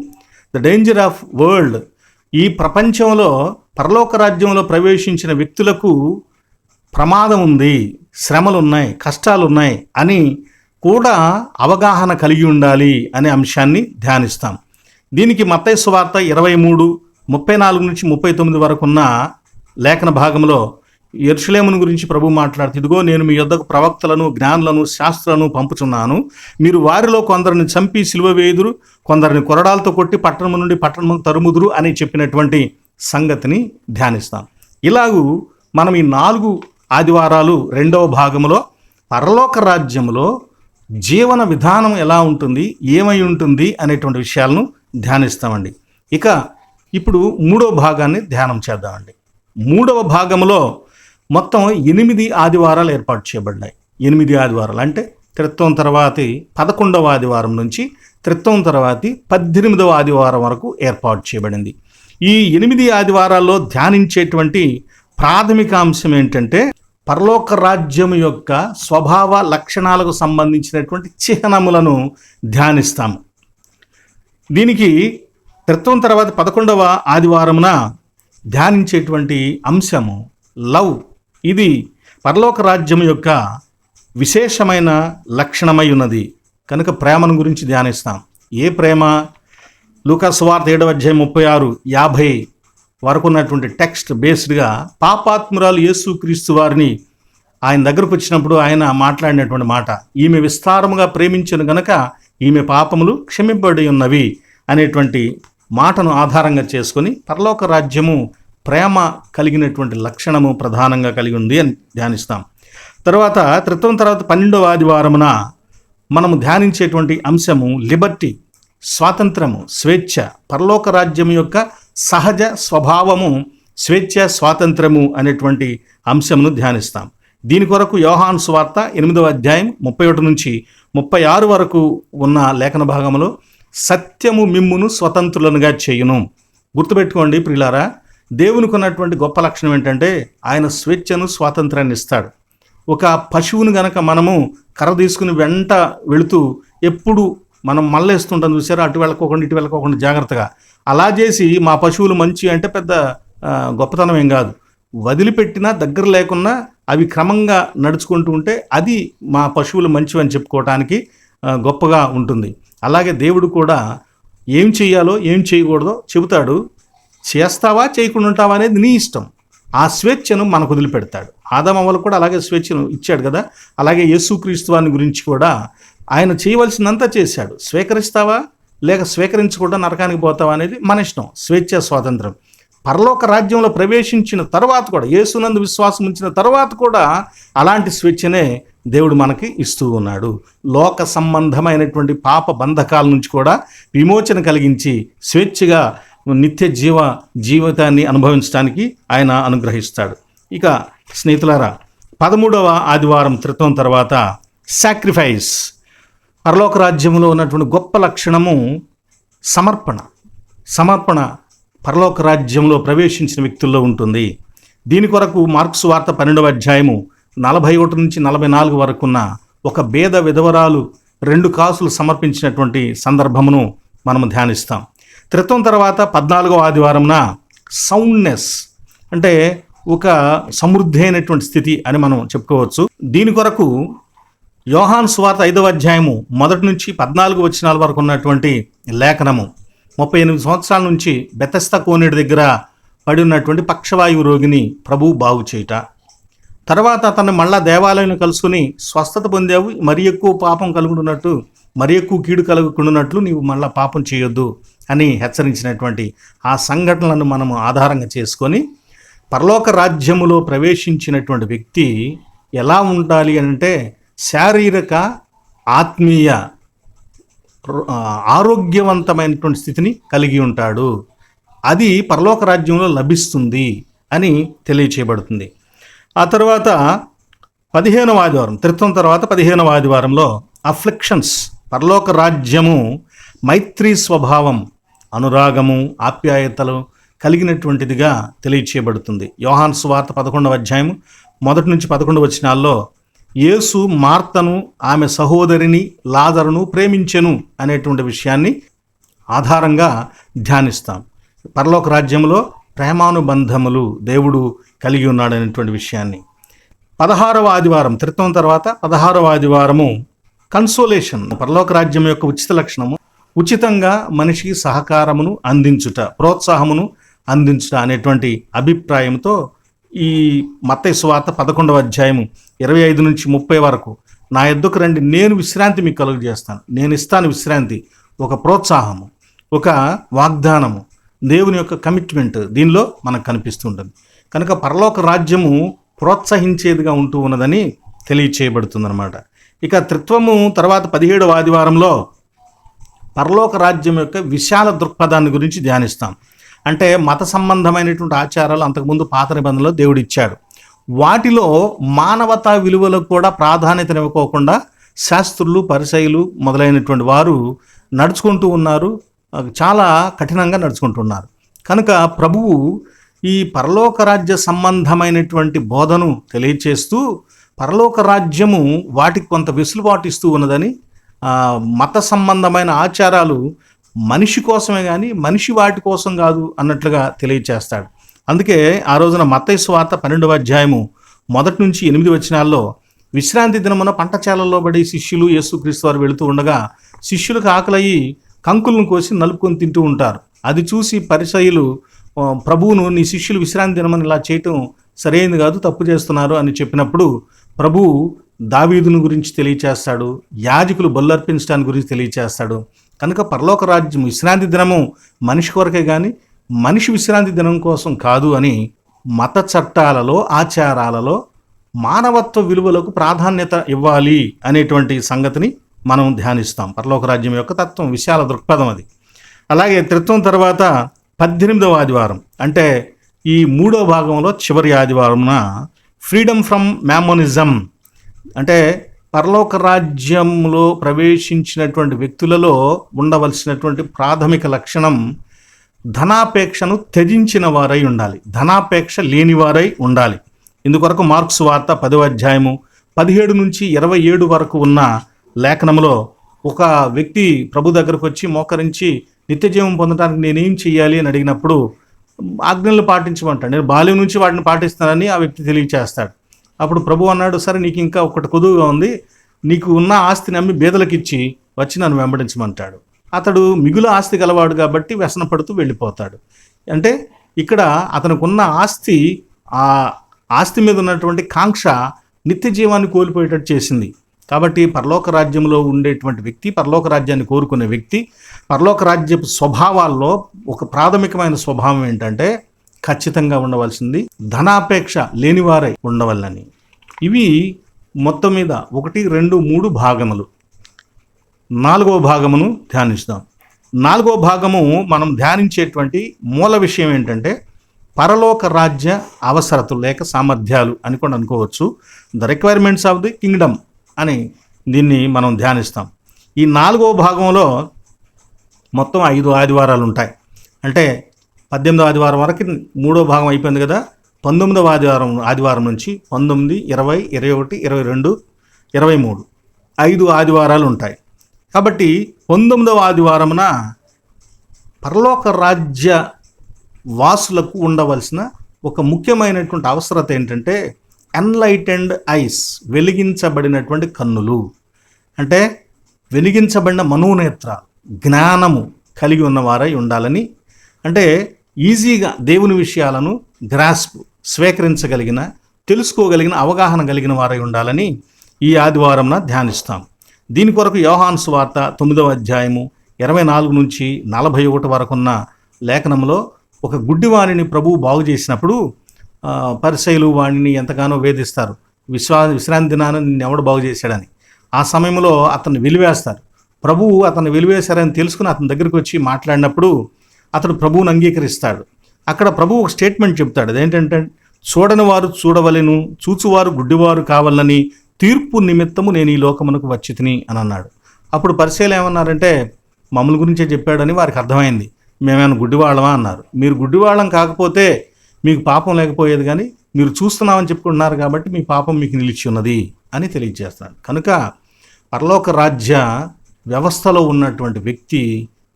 ద డేంజర్ ఆఫ్ వరల్డ్, ఈ ప్రపంచంలో పరలోక రాజ్యంలో ప్రవేశించిన వ్యక్తులకు ప్రమాదం ఉంది, శ్రమలు ఉన్నాయి, కష్టాలు ఉన్నాయి అని కూడా అవగాహన కలిగి ఉండాలి అనే అంశాన్ని ధ్యానిస్తాం. దీనికి మత్తయి సువార్త 23:34 నుంచి 39 వరకు ఉన్న లేఖన భాగంలో యెరూషలేమును గురించి ప్రభు మాట్లాడుతూ, ఇదిగో నేను మీ యొద్దకు ప్రవక్తలను, జ్ఞానులను, శాస్త్రులను పంపుచున్నాను, మీరు వారిలో కొందరిని చంపి సిలువ వేయుదురు, కొందరిని కొరడాలతో కొట్టి పట్టణము నుండి పట్టణము తరుముదురు అని చెప్పినటువంటి సంగతిని ధ్యానిస్తాం. ఇలాగూ మనం ఈ 4 ఆదివారాలు 2వ భాగంలో పరలోక రాజ్యంలో జీవన విధానం ఎలా ఉంటుంది, ఏమై ఉంటుంది అనేటువంటి విషయాలను ధ్యానిస్తామండి. ఇక ఇప్పుడు 3వ భాగాన్ని ధ్యానం చేద్దామండి. 3వ భాగంలో మొత్తం 8 ఆదివారాలు ఏర్పాటు చేయబడ్డాయి. 8 ఆదివారాలు అంటే త్రిత్వం తర్వాతి 11వ ఆదివారం నుంచి త్రిత్వం తర్వాతి 18వ ఆదివారం వరకు ఏర్పాటు చేయబడింది. ఈ 8 ఆదివారాల్లో ధ్యానించేటువంటి ప్రాథమిక అంశం ఏంటంటే, పరలోక రాజ్యం యొక్క స్వభావ లక్షణాలకు సంబంధించినటువంటి చిహ్నములను ధ్యానిస్తాము. దీనికి త్రిత్వం తర్వాత 11వ ఆదివారమున ధ్యానించేటువంటి అంశము లవ్. ఇది పరలోక రాజ్యం యొక్క విశేషమైన లక్షణమై ఉన్నది కనుక ప్రేమను గురించి ధ్యానిస్తాం. ఏ ప్రేమ? లూకా సువార్త 7వ అధ్యాయం 36-50 వరకు ఉన్నటువంటి టెక్స్ట్ బేస్డ్గా పాపాత్మురాలు యేసుక్రీస్తు వారిని ఆయన దగ్గరకు వచ్చినప్పుడు ఆయన మాట్లాడినటువంటి మాట, ఈమె విస్తారముగా ప్రేమించను గనక ఈమె పాపములు క్షమింపబడి ఉన్నవి అనేటువంటి మాటను ఆధారంగా చేసుకొని పరలోక రాజ్యము ప్రేమ కలిగినటువంటి లక్షణము ప్రధానంగా కలిగి ఉంది అని ధ్యానిస్తాం. తర్వాత త్రిత్వం తర్వాత 12వ ఆదివారమున మనము ధ్యానించేటువంటి అంశము లిబర్టీ, స్వాతంత్రము, స్వేచ్ఛ. పరలోక రాజ్యం యొక్క సహజ స్వభావము స్వేచ్ఛ, స్వాతంత్రము అనేటువంటి అంశమును ధ్యానిస్తాం. దీని కొరకు యోహాను సువార్త 8వ అధ్యాయం 31 నుంచి 36 వరకు ఉన్న లేఖన భాగంలో సత్యము మిమ్మును స్వతంత్రులనుగా చేయును. గుర్తుపెట్టుకోండి ప్రియులారా, దేవునికి ఉన్నటువంటి గొప్ప లక్షణం ఏంటంటే ఆయన స్వేచ్ఛను, స్వాతంత్రాన్ని ఇస్తాడు. ఒక పశువును గనక మనము కర్ర తీసుకుని వెంట వెళుతూ ఎప్పుడు మనం మళ్ళేస్తుంటాం చూసారా, అటు వెళ్ళకోకుండా ఇటు వెళ్ళకోకుండా జాగ్రత్తగా, అలా చేసి మా పశువులు మంచి అంటే పెద్ద గొప్పతనం ఏం కాదు. వదిలిపెట్టినా దగ్గర లేకున్నా అవి క్రమంగా నడుచుకుంటూ ఉంటే అది మా పశువులు మంచివని చెప్పుకోవటానికి గొప్పగా ఉంటుంది. అలాగే దేవుడు కూడా ఏం చెయ్యాలో ఏం చేయకూడదో చెబుతాడు. చేస్తావా చేయకుండా ఉంటావా అనేది నీ ఇష్టం. ఆ స్వేచ్ఛను మనకు వదిలిపెడతాడు. ఆదామవ్వలకు కూడా అలాగే స్వేచ్ఛను ఇచ్చాడు కదా. అలాగే యేసుక్రీస్తు వారిని గురించి కూడా ఆయన చేయవలసిందంతా చేశాడు. స్వీకరిస్తావా లేక స్వీకరించకుండా నరకానికి పోతావా అనేది మన ఇష్టం, స్వేచ్ఛ స్వాతంత్రం. పరలోక రాజ్యంలో ప్రవేశించిన తర్వాత కూడా, యేసునందు విశ్వాసం ఉంచిన తర్వాత కూడా అలాంటి స్వేచ్ఛనే దేవుడు మనకి ఇస్తూ ఉన్నాడు. లోక సంబంధమైనటువంటి పాప బంధకాల నుంచి కూడా విమోచన కలిగించి స్వేచ్ఛగా నిత్య జీవితాన్ని అనుభవించడానికి ఆయన అనుగ్రహిస్తాడు. ఇక స్నేహితులారా, 13వ ఆదివారం త్రిత్వం తర్వాత సాక్రిఫైస్. పరలోక రాజ్యంలో ఉన్నటువంటి గొప్ప లక్షణము సమర్పణ పరలోక రాజ్యంలో ప్రవేశించిన వ్యక్తుల్లో ఉంటుంది. దీని కొరకు మార్కు సువార్త 12వ అధ్యాయము 41 నుంచి 44 వరకున్న ఒక బేద విధవరాలు 2 కాసులు సమర్పించినటువంటి సందర్భమును మనము ధ్యానిస్తాం. త్రిత్వం తర్వాత 14వ ఆదివారంన సౌండ్నెస్ అంటే ఒక సమృద్ధి అయినటువంటి స్థితి అని మనం చెప్పుకోవచ్చు. దీని కొరకు యోహాను సువార్త 5వ అధ్యాయము 1 నుంచి 14 వచనాల వరకు ఉన్నటువంటి లేఖనము 38 సంవత్సరాల నుంచి బెతెస్దా కోనేరు దగ్గర పడి ఉన్నటువంటి పక్షవాయువు రోగిని ప్రభువు బాగు చేయుట, తర్వాత అతన్ని మళ్ళా దేవాలయంలో కలుసుకుని స్వస్థత పొందావు, మరి ఎక్కువ పాపం కలుగుతున్నట్టు మరి ఎక్కువ కీడు కలుగుకుంటున్నట్లు నీవు మళ్ళా పాపం చేయొద్దు అని హెచ్చరించినటువంటి ఆ సంఘటనలను మనము ఆధారంగా చేసుకొని పరలోక రాజ్యములో ప్రవేశించినటువంటి వ్యక్తి ఎలా ఉండాలి అంటే శారీరక ఆత్మీయ ఆరోగ్యవంతమైనటువంటి స్థితిని కలిగి ఉంటాడు. అది పరలోక రాజ్యంలో లభిస్తుంది అని తెలియచేయబడుతుంది. ఆ తర్వాత 15వ ఆదివారం, త్రిత్వం తర్వాత 15వ ఆదివారంలో అఫ్లిక్షన్స్. పరలోక రాజ్యము మైత్రీ స్వభావం, అనురాగము, ఆప్యాయతలు కలిగినటువంటిదిగా తెలియచేయబడుతుంది. యోహాను సువార్త 11వ అధ్యాయం 1 నుంచి 11 వచనాల్లో యేసు మార్తను, ఆమె సహోదరిని లాజరును ప్రేమించెను అనేటువంటి విషయాన్ని ఆధారంగా ధ్యానిస్తాం. పరలోక రాజ్యంలో ప్రేమానుబంధములు దేవుడు కలిగి ఉన్నాడనేటువంటి విషయాన్ని. 16వ ఆదివారం, త్రిత్వం తర్వాత 16వ ఆదివారము కన్సోలేషన్. పరలోక రాజ్యం యొక్క ఉచిత లక్షణము ఉచితంగా మనిషికి సహకారమును అందించుట, ప్రోత్సాహమును అందించుట అనేటువంటి అభిప్రాయంతో ఈ మత్తయి సువార్త 11వ అధ్యాయము 25 నుంచి 30 వరకు నా యొద్దకు రండి, నేను విశ్రాంతి మీకు కలుగజేస్తాను, నేను ఇస్తాను విశ్రాంతి, ఒక ప్రోత్సాహము, ఒక వాగ్దానము, దేవుని యొక్క కమిట్మెంట్ దీనిలో మనకు కనిపిస్తుంటుంది. కనుక పరలోక రాజ్యము ప్రోత్సహించేదిగా ఉంటూ ఉన్నదని తెలియచేయబడుతుందన్నమాట. ఇక త్రిత్వము తర్వాత 17వ ఆదివారంలో పరలోక రాజ్యం యొక్క విశాల దృక్పథాన్ని గురించి ధ్యానిస్తాం. అంటే మత సంబంధమైనటువంటి ఆచారాలు అంతకుముందు పాత నిబంధనలో దేవుడు ఇచ్చాడు. వాటిలో మానవతా విలువలకు కూడా ప్రాధాన్యతనివ్వకోకుండా శాస్త్రులు, పరిసయ్యులు మొదలైనటువంటి వారు నడుచుకుంటూ ఉన్నారు, చాలా కఠినంగా నడుచుకుంటున్నారు. కనుక ప్రభువు ఈ పరలోక రాజ్య సంబంధమైనటువంటి బోధను తెలియచేస్తూ పరలోక రాజ్యము వాటికి కొంత వెసులుబాటు ఇస్తూ ఉన్నదని, మత సంబంధమైన ఆచారాలు మనిషి కోసమే కానీ మనిషి వాటి కోసం కాదు అన్నట్లుగా తెలియచేస్తాడు. అందుకే ఆ రోజున మత్తయి సువార్త 12వ అధ్యాయము 1 నుంచి 8 వచనాల్లో విశ్రాంతి దినమున పంట చేలల్లో పడి శిష్యులు యేసుక్రీస్తు వారు వెళుతూ ఉండగా శిష్యులకు ఆకలయ్యి కంకులను కోసి నలుపుకొని తింటూ ఉంటారు. అది చూసి పరిసయ్యులు ప్రభువును, నీ శిష్యులు విశ్రాంతి దినమని ఇలా చేయటం సరైనది కాదు, తప్పు చేస్తున్నారు అని చెప్పినప్పుడు ప్రభువు దావీదును గురించి తెలియచేస్తాడు, యాజకులు బలులర్పించడానికి గురించి తెలియచేస్తాడు. కనుక పరలోక రాజ్యం విశ్రాంతి దినము మనిషి కొరకే కానీ మనిషి విశ్రాంతి దినం కోసం కాదు అని మత చట్టాలలో, ఆచారాలలో మానవత్వ విలువలకు ప్రాధాన్యత ఇవ్వాలి అనేటువంటి సంగతిని మనం ధ్యానిస్తాం. పరలోక రాజ్యం యొక్క తత్వం, విశాల దృక్పథం అది. అలాగే త్రిత్వం తర్వాత 18వ ఆదివారం అంటే ఈ 3వ భాగంలో చివరి ఆదివారంన ఫ్రీడమ్ ఫ్రమ్ మ్యామోనిజం. అంటే పరలోక రాజ్యంలో ప్రవేశించినటువంటి వ్యక్తులలో ఉండవలసినటువంటి ప్రాథమిక లక్షణం ధనాపేక్షను త్యజించిన వారై ఉండాలి, ధనాపేక్ష లేనివారై ఉండాలి. ఇందుకొరకు మార్కు సువార్త 10వ అధ్యాయము 17 నుంచి 27 వరకు ఉన్న లేఖనంలో ఒక వ్యక్తి ప్రభు దగ్గరకు వచ్చి మోకరించి నిత్యజీవం పొందడానికి నేనేం చెయ్యాలి అని అడిగినప్పుడు ఆజ్ఞలు పాటించమంటాడు. నేను బాల్యం నుంచి వాటిని పాటిస్తానని ఆ వ్యక్తి తెలియచేస్తాడు. అప్పుడు ప్రభు అన్నాడు, సరే నీకు ఇంకా ఒకటి కొదువుగా ఉంది, నీకు ఉన్న ఆస్తిని అమ్మి బీదలకు ఇచ్చి వచ్చి నన్ను వెంబడించమంటాడు. అతడు మిగులు ఆస్తి గలవాడు కాబట్టి వ్యసన పడుతూ వెళ్ళిపోతాడు. అంటే ఇక్కడ అతనికి ఉన్న ఆస్తి, ఆ ఆస్తి మీద ఉన్నటువంటి కాంక్ష నిత్య జీవాన్ని కోల్పోయేటట్టు చేసింది. కాబట్టి పరలోక రాజ్యంలో ఉండేటువంటి వ్యక్తి, పరలోక రాజ్యాన్ని కోరుకునే వ్యక్తి, పరలోక రాజ్యపు స్వభావాల్లో ఒక ప్రాథమికమైన స్వభావం ఏంటంటే ఖచ్చితంగా ఉండవలసింది ధనాపేక్ష లేనివారై ఉండవల్లని. ఇవి మొత్తం మీద 1, 2, 3 భాగములు. 4వ భాగమును ధ్యానిస్తాం. 4వ భాగము మనం ధ్యానించేటువంటి మూల విషయం ఏంటంటే పరలోక రాజ్య అవసరతలు లేక సామర్థ్యాలు అని కూడా అనుకోవచ్చు. The requirements of the Kingdom అని దీన్ని మనం ధ్యానిస్తాం. ఈ 4వ భాగంలో మొత్తం 5 ఆదివారాలు ఉంటాయి. అంటే 18వ ఆదివారం వరకు 3వ భాగం అయిపోయింది కదా. 19వ ఆదివారం నుంచి 19, 20, 21, 22, 23 5 ఆదివారాలు ఉంటాయి. కాబట్టి 19వ ఆదివారమున పరలోక రాజ్య వాసులకు ఉండవలసిన ఒక ముఖ్యమైనటువంటి అవసరత ఏంటంటే ఎన్లైటెండ్ ఐస్, వెలిగించబడినటువంటి కన్నులు. అంటే వెలిగించబడిన మనోనేత్రాలు, జ్ఞానము కలిగి ఉన్నవారై ఉండాలని. అంటే ఈజీగా దేవుని విషయాలను గ్రాస్ప్, స్వీకరించగలిగిన, తెలుసుకోగలిగిన, అవగాహన కలిగిన వారై ఉండాలని ఈ ఆదివారంన ధ్యానిస్తాం. దీని కొరకు యోహాను సువార్త 9వ అధ్యాయము 24 నుంచి 41 వరకు ఉన్న లేఖనంలో ఒక గుడ్డివాణిని ప్రభువు బాగు చేసినప్పుడు పరిసయ్యులు వాణిని ఎంతగానో వేధిస్తారు. విశ్రాంతి దినాన నిన్ను ఎవడు బాగు చేశాడని. ఆ సమయంలో అతన్ని వెలివేస్తారు. ప్రభువు అతన్ని వెలివేశారని తెలుసుకుని అతని దగ్గరికి వచ్చి మాట్లాడినప్పుడు అతడు ప్రభువుని అంగీకరిస్తాడు. అక్కడ ప్రభువు ఒక స్టేట్మెంట్ చెప్తాడు. అదేంటంటే చూడని వారు చూడవలెను, చూచువారు గుడ్డివారు కావాలని తీర్పు నిమిత్తము నేను ఈ లోకమునకు వచ్చి తిని అని అన్నాడు. అప్పుడు పరిసయ్యులు ఏమన్నారంటే మమ్మల్ని గురించే చెప్పాడని వారికి అర్థమైంది. మేమేమైనా గుడ్డివాళ్ళమా అన్నారు. మీరు గుడ్డివాళ్ళం కాకపోతే మీకు పాపం లేకపోయేది, కానీ మీరు చూస్తున్నామని చెప్పుకుంటున్నారు కాబట్టి మీ పాపం మీకు నిలిచి ఉన్నది అని తెలియజేస్తాడు. కనుక పరలోక రాజ్య వ్యవస్థలో ఉన్నటువంటి వ్యక్తి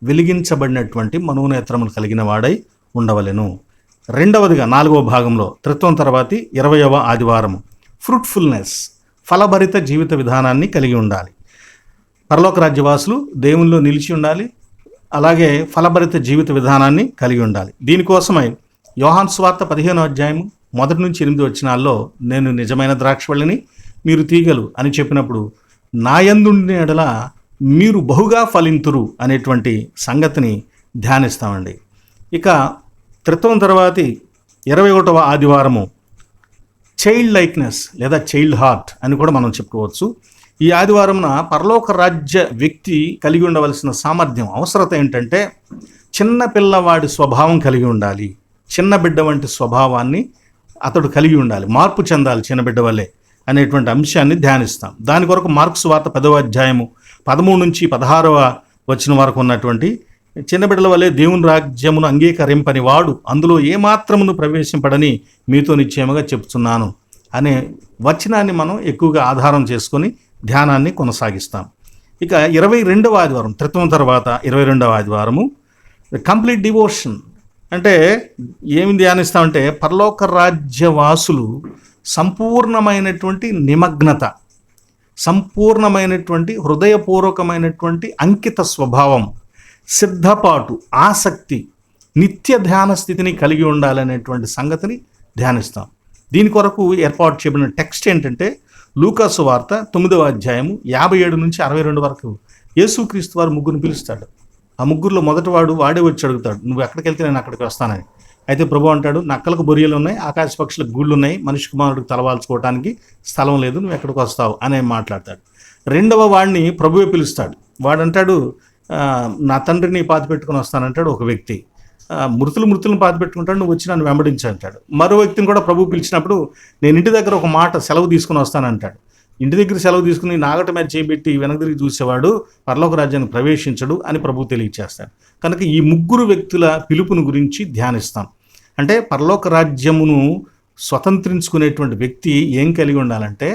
వెలిగించబడినటువంటి మనోనేత్రములు కలిగిన వాడై ఉండవలెను. రెండవదిగా 4వ భాగంలో త్రిత్వం తర్వాతి 20వ ఆదివారము ఫ్రూట్ఫుల్నెస్, ఫలభరిత జీవిత విధానాన్ని కలిగి ఉండాలి. పరలోక రాజ్యవాసులు దేవునిలో నిలిచి ఉండాలి, అలాగే ఫలభరిత జీవిత విధానాన్ని కలిగి ఉండాలి. దీనికోసమై యోహాను సువార్త 15వ అధ్యాయము 1 నుంచి 8 వచనాల్లో నేను నిజమైన ద్రాక్షవల్లిని, మీరు తీగలు అని చెప్పినప్పుడు నా యందుండిన ఎడల మీరు బహుగా ఫలింతురు అనేటువంటి సంగతిని ధ్యానిస్తామండి. ఇక త్రిత్వం తర్వాతి 21వ ఆదివారము చైల్డ్ లైక్నెస్ లేదా చైల్డ్ హార్ట్ అని కూడా మనం చెప్పుకోవచ్చు. ఈ ఆదివారంన పరలోక రాజ్య వ్యక్తి కలిగి ఉండవలసిన సామర్థ్యం, అవసరత ఏంటంటే చిన్న పిల్లవాడి స్వభావం కలిగి ఉండాలి. చిన్న బిడ్డ వంటి స్వభావాన్ని అతడు కలిగి ఉండాలి, మార్పు చెందాలి చిన్న బిడ్డ వల్లే అనేటువంటి అంశాన్ని ధ్యానిస్తాం. దాని కొరకు మార్కు సువార్త 10వ అధ్యాయము 13 నుంచి 16వ వచనం వరకు ఉన్నటువంటి చిన్న బిడ్డల వల్లే దేవుని రాజ్యమును అంగీకరింపని వాడు అందులో ఏమాత్రమును ప్రవేశింపడని మీతో నిశ్చయముగా చెప్తున్నాను అనే వచనాన్ని మనం ఎక్కువగా ఆధారం చేసుకొని ధ్యానాన్ని కొనసాగిస్తాం. ఇక 22వ ఆదివారం త్రిత్వం తర్వాత 22వ ఆదివారము కంప్లీట్ డివోషన్. అంటే ఏమి ధ్యానిస్తామంటే పరలోక రాజ్యవాసులు సంపూర్ణమైనటువంటి నిమగ్నత, సంపూర్ణమైనటువంటి హృదయపూర్వకమైనటువంటి అంకిత స్వభావం, సిద్ధపాటు, ఆసక్తి, నిత్య ధ్యాన స్థితిని కలిగి ఉండాలనేటువంటి సంగతిని ధ్యానిస్తాం. దీని కొరకు ఏర్పాటు చేయబడిన టెక్స్ట్ ఏంటంటే లూకాసు వార్త 9వ అధ్యాయము 57 నుంచి 62 వరకు యేసుక్రీస్తు వారు ముగ్గురిని పిలుస్తాడు. ఆ ముగ్గురులో మొదటివాడు వాడే వచ్చి అడుగుతాడు, నువ్వు ఎక్కడికి వెళ్తే నేను అక్కడికి వస్తానని. అయితే ప్రభు అంటాడు, నక్కలకు బొరియలు ఉన్నాయి, ఆకాశ పక్షులకు గూళ్ళు ఉన్నాయి, మనిషి కుమారుడికి తలవాల్చుకోవడానికి స్థలం లేదు, నువ్వు ఎక్కడికి వస్తావు అని మాట్లాడతాడు. రెండవ వాడిని ప్రభువే పిలుస్తాడు. వాడంటాడు, నా తండ్రిని పాతి పెట్టుకుని వస్తానంటాడు ఒక వ్యక్తి. మృతులను పాతి పెట్టుకుంటాడు, నువ్వు వచ్చి నన్ను వెంబడించి అంటాడు. మరో వ్యక్తిని కూడా ప్రభు పిలిచినప్పుడు నేను ఇంటి దగ్గర ఒక మాట సెలవు తీసుకుని వస్తానంటాడు. ఇంటి దగ్గర సెలవు తీసుకుని నాగట మీద చేపెట్టి వెనక తిరిగి చూసేవాడు పరలోక రాజ్యాన్ని ప్రవేశించడు అని ప్రభు తెలియచేస్తాడు. కనుక ఈ ముగ్గురు వ్యక్తుల పిలుపును గురించి ధ్యానిస్తాం. అంటే పరలోక రాజ్యమును స్వతంత్రించుకునేటువంటి వ్యక్తి ఏం కలిగి ఉండాలంటే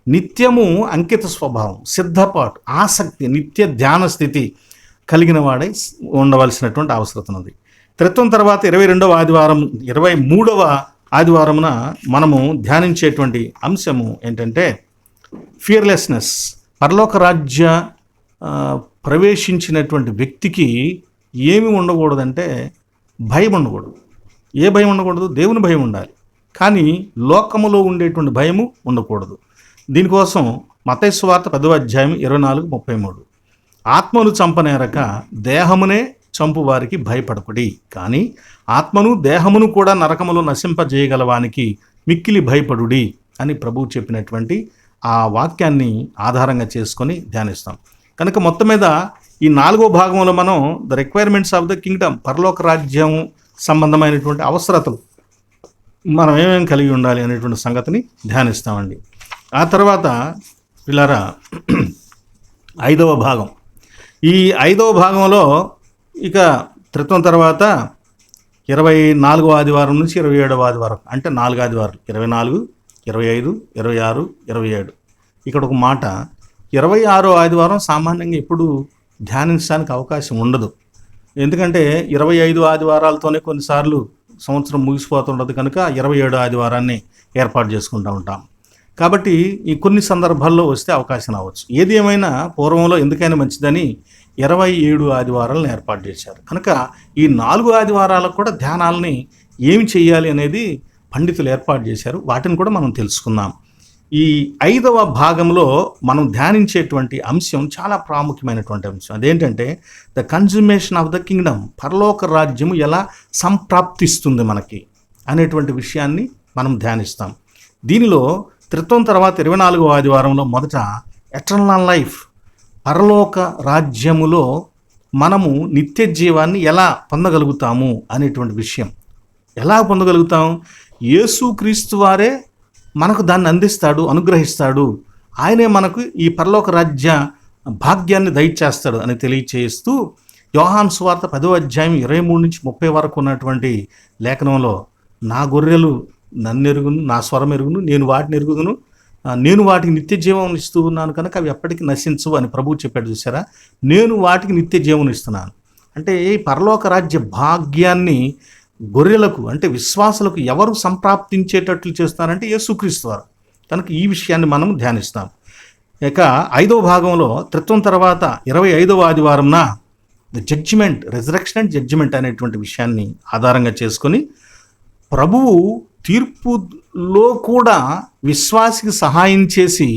నిత్యము అంకిత స్వభావం, సిద్ధపాటు, ఆసక్తి, నిత్య ధ్యాన స్థితి కలిగిన వాడై ఉండవలసినటువంటి అవసరం ఉంది. త్రిత్వం తర్వాత 22వ ఆదివారం 23వ ఆదివారమున మనము ధ్యానించేటువంటి అంశము ఏంటంటే ఫియర్లెస్నెస్. పరలోక రాజ్య ప్రవేశించినటువంటి వ్యక్తికి ఏమి ఉండకూడదంటే భయం ఉండకూడదు. ఏ భయం ఉండకూడదు? దేవుని భయం ఉండాలి. కానీ లోకములో ఉండేటువంటి భయము ఉండకూడదు. దీనికోసం మత్తయి సువార్త 10వ అధ్యాయం 24-33, ఆత్మను చంపనేరక దేహమునే చంపు వారికి భయపడకుడి, కానీ ఆత్మను దేహమును కూడా నరకములో నశింపజేయగలవానికి మిక్కిలి భయపడుడి అని ప్రభువు చెప్పినటువంటి ఆ వాక్యాన్ని ఆధారంగా చేసుకొని ధ్యానిస్తాం. కనుక మొత్తం మీద ఈ 4వ భాగంలో మనం the requirements of the Kingdom, పరలోక రాజ్యం సంబంధమైనటువంటి అవసరతలు మనం ఏమేమి కలిగి ఉండాలి అనేటువంటి సంగతిని ధ్యానిస్తామండి. ఆ తర్వాత పిల్లరా 5వ భాగం. ఈ 5వ భాగంలో ఇక త్రిత్వం తర్వాత 24వ ఆదివారం నుంచి 27వ ఆదివారం, అంటే 4 ఆదివారాలు, 24, 25, 26, 27. ఇక్కడ ఒక మాట, 26వ ఆదివారం సామాన్యంగా ఎప్పుడు ధ్యానించడానికి అవకాశం ఉండదు. ఎందుకంటే 25 ఆదివారాలతోనే కొన్నిసార్లు సంవత్సరం ముగిసిపోతుండదు కనుక 27వ ఆదివారాన్ని ఏర్పాటు చేసుకుంటూ ఉంటాం. కాబట్టి ఈ కొన్ని సందర్భాల్లో వస్తే అవకాశం రావచ్చు. ఏది ఏమైనా పూర్వంలో ఎందుకైనా మంచిదని 27 ఆదివారాలను ఏర్పాటు చేశారు. కనుక ఈ 4 ఆదివారాలకు కూడా ధ్యానాలని ఏమి చేయాలి అనేది పండితులు ఏర్పాటు చేశారు. వాటిని కూడా మనం తెలుసుకుందాం. ఈ 5వ భాగంలో మనం ధ్యానించేటువంటి అంశం చాలా ప్రాముఖ్యమైనటువంటి అంశం. అదేంటంటే ద కన్జ్యూమేషన్ ఆఫ్ ద కింగ్డమ్, పరలోక రాజ్యము ఎలా సంప్రాప్తిస్తుంది మనకి అనేటువంటి విషయాన్ని మనం ధ్యానిస్తాం. దీనిలో త్రిత్వం తర్వాత 24వ ఆదివారంలో మొదట ఎటర్నల్ లైఫ్, పరలోక రాజ్యములో మనము నిత్య జీవాన్ని ఎలా పొందగలుగుతాము అనేటువంటి విషయం. ఎలా పొందగలుగుతాం? యేసుక్రీస్తు వారే మనకు దాన్ని అందిస్తాడు, అనుగ్రహిస్తాడు. ఆయనే మనకు ఈ పరలోక రాజ్య భాగ్యాన్ని దయచేస్తాడు అని తెలియచేస్తూ యోహాను సువార్త 10వ అధ్యాయం 23 నుంచి 30 వరకు ఉన్నటువంటి లేఖనంలో, నా గొర్రెలు నన్ను ఎరుగును, నా స్వరం ఎరుగును, నేను వాటిని ఎరుగుదును, నేను వాటికి నిత్య జీవం ఇస్తూ ఉన్నాను కనుక అవి ఎప్పటికీ నశించవు అని ప్రభువు చెప్పాడు. చూసారా? నేను వాటికి నిత్య జీవం ఇస్తున్నాను అంటే ఈ పరలోక రాజ్య భాగ్యాన్ని గొర్రెలకు, అంటే విశ్వాసులకు ఎవరు సంప్రాప్తించేటట్లు చేస్తారంటే యేసుక్రీస్తు వారు. కనుక ఈ విషయాన్ని మనం ధ్యానిస్తాం. ఇక 5వ భాగంలో త్రిత్వం తర్వాత 25వ ఆదివారంన the judgement, resurrection and judgement అనేటువంటి విషయాన్ని ఆధారంగా చేసుకొని ప్రభువు తీర్పులో కూడా విశ్వాసికి సహాయం చేసి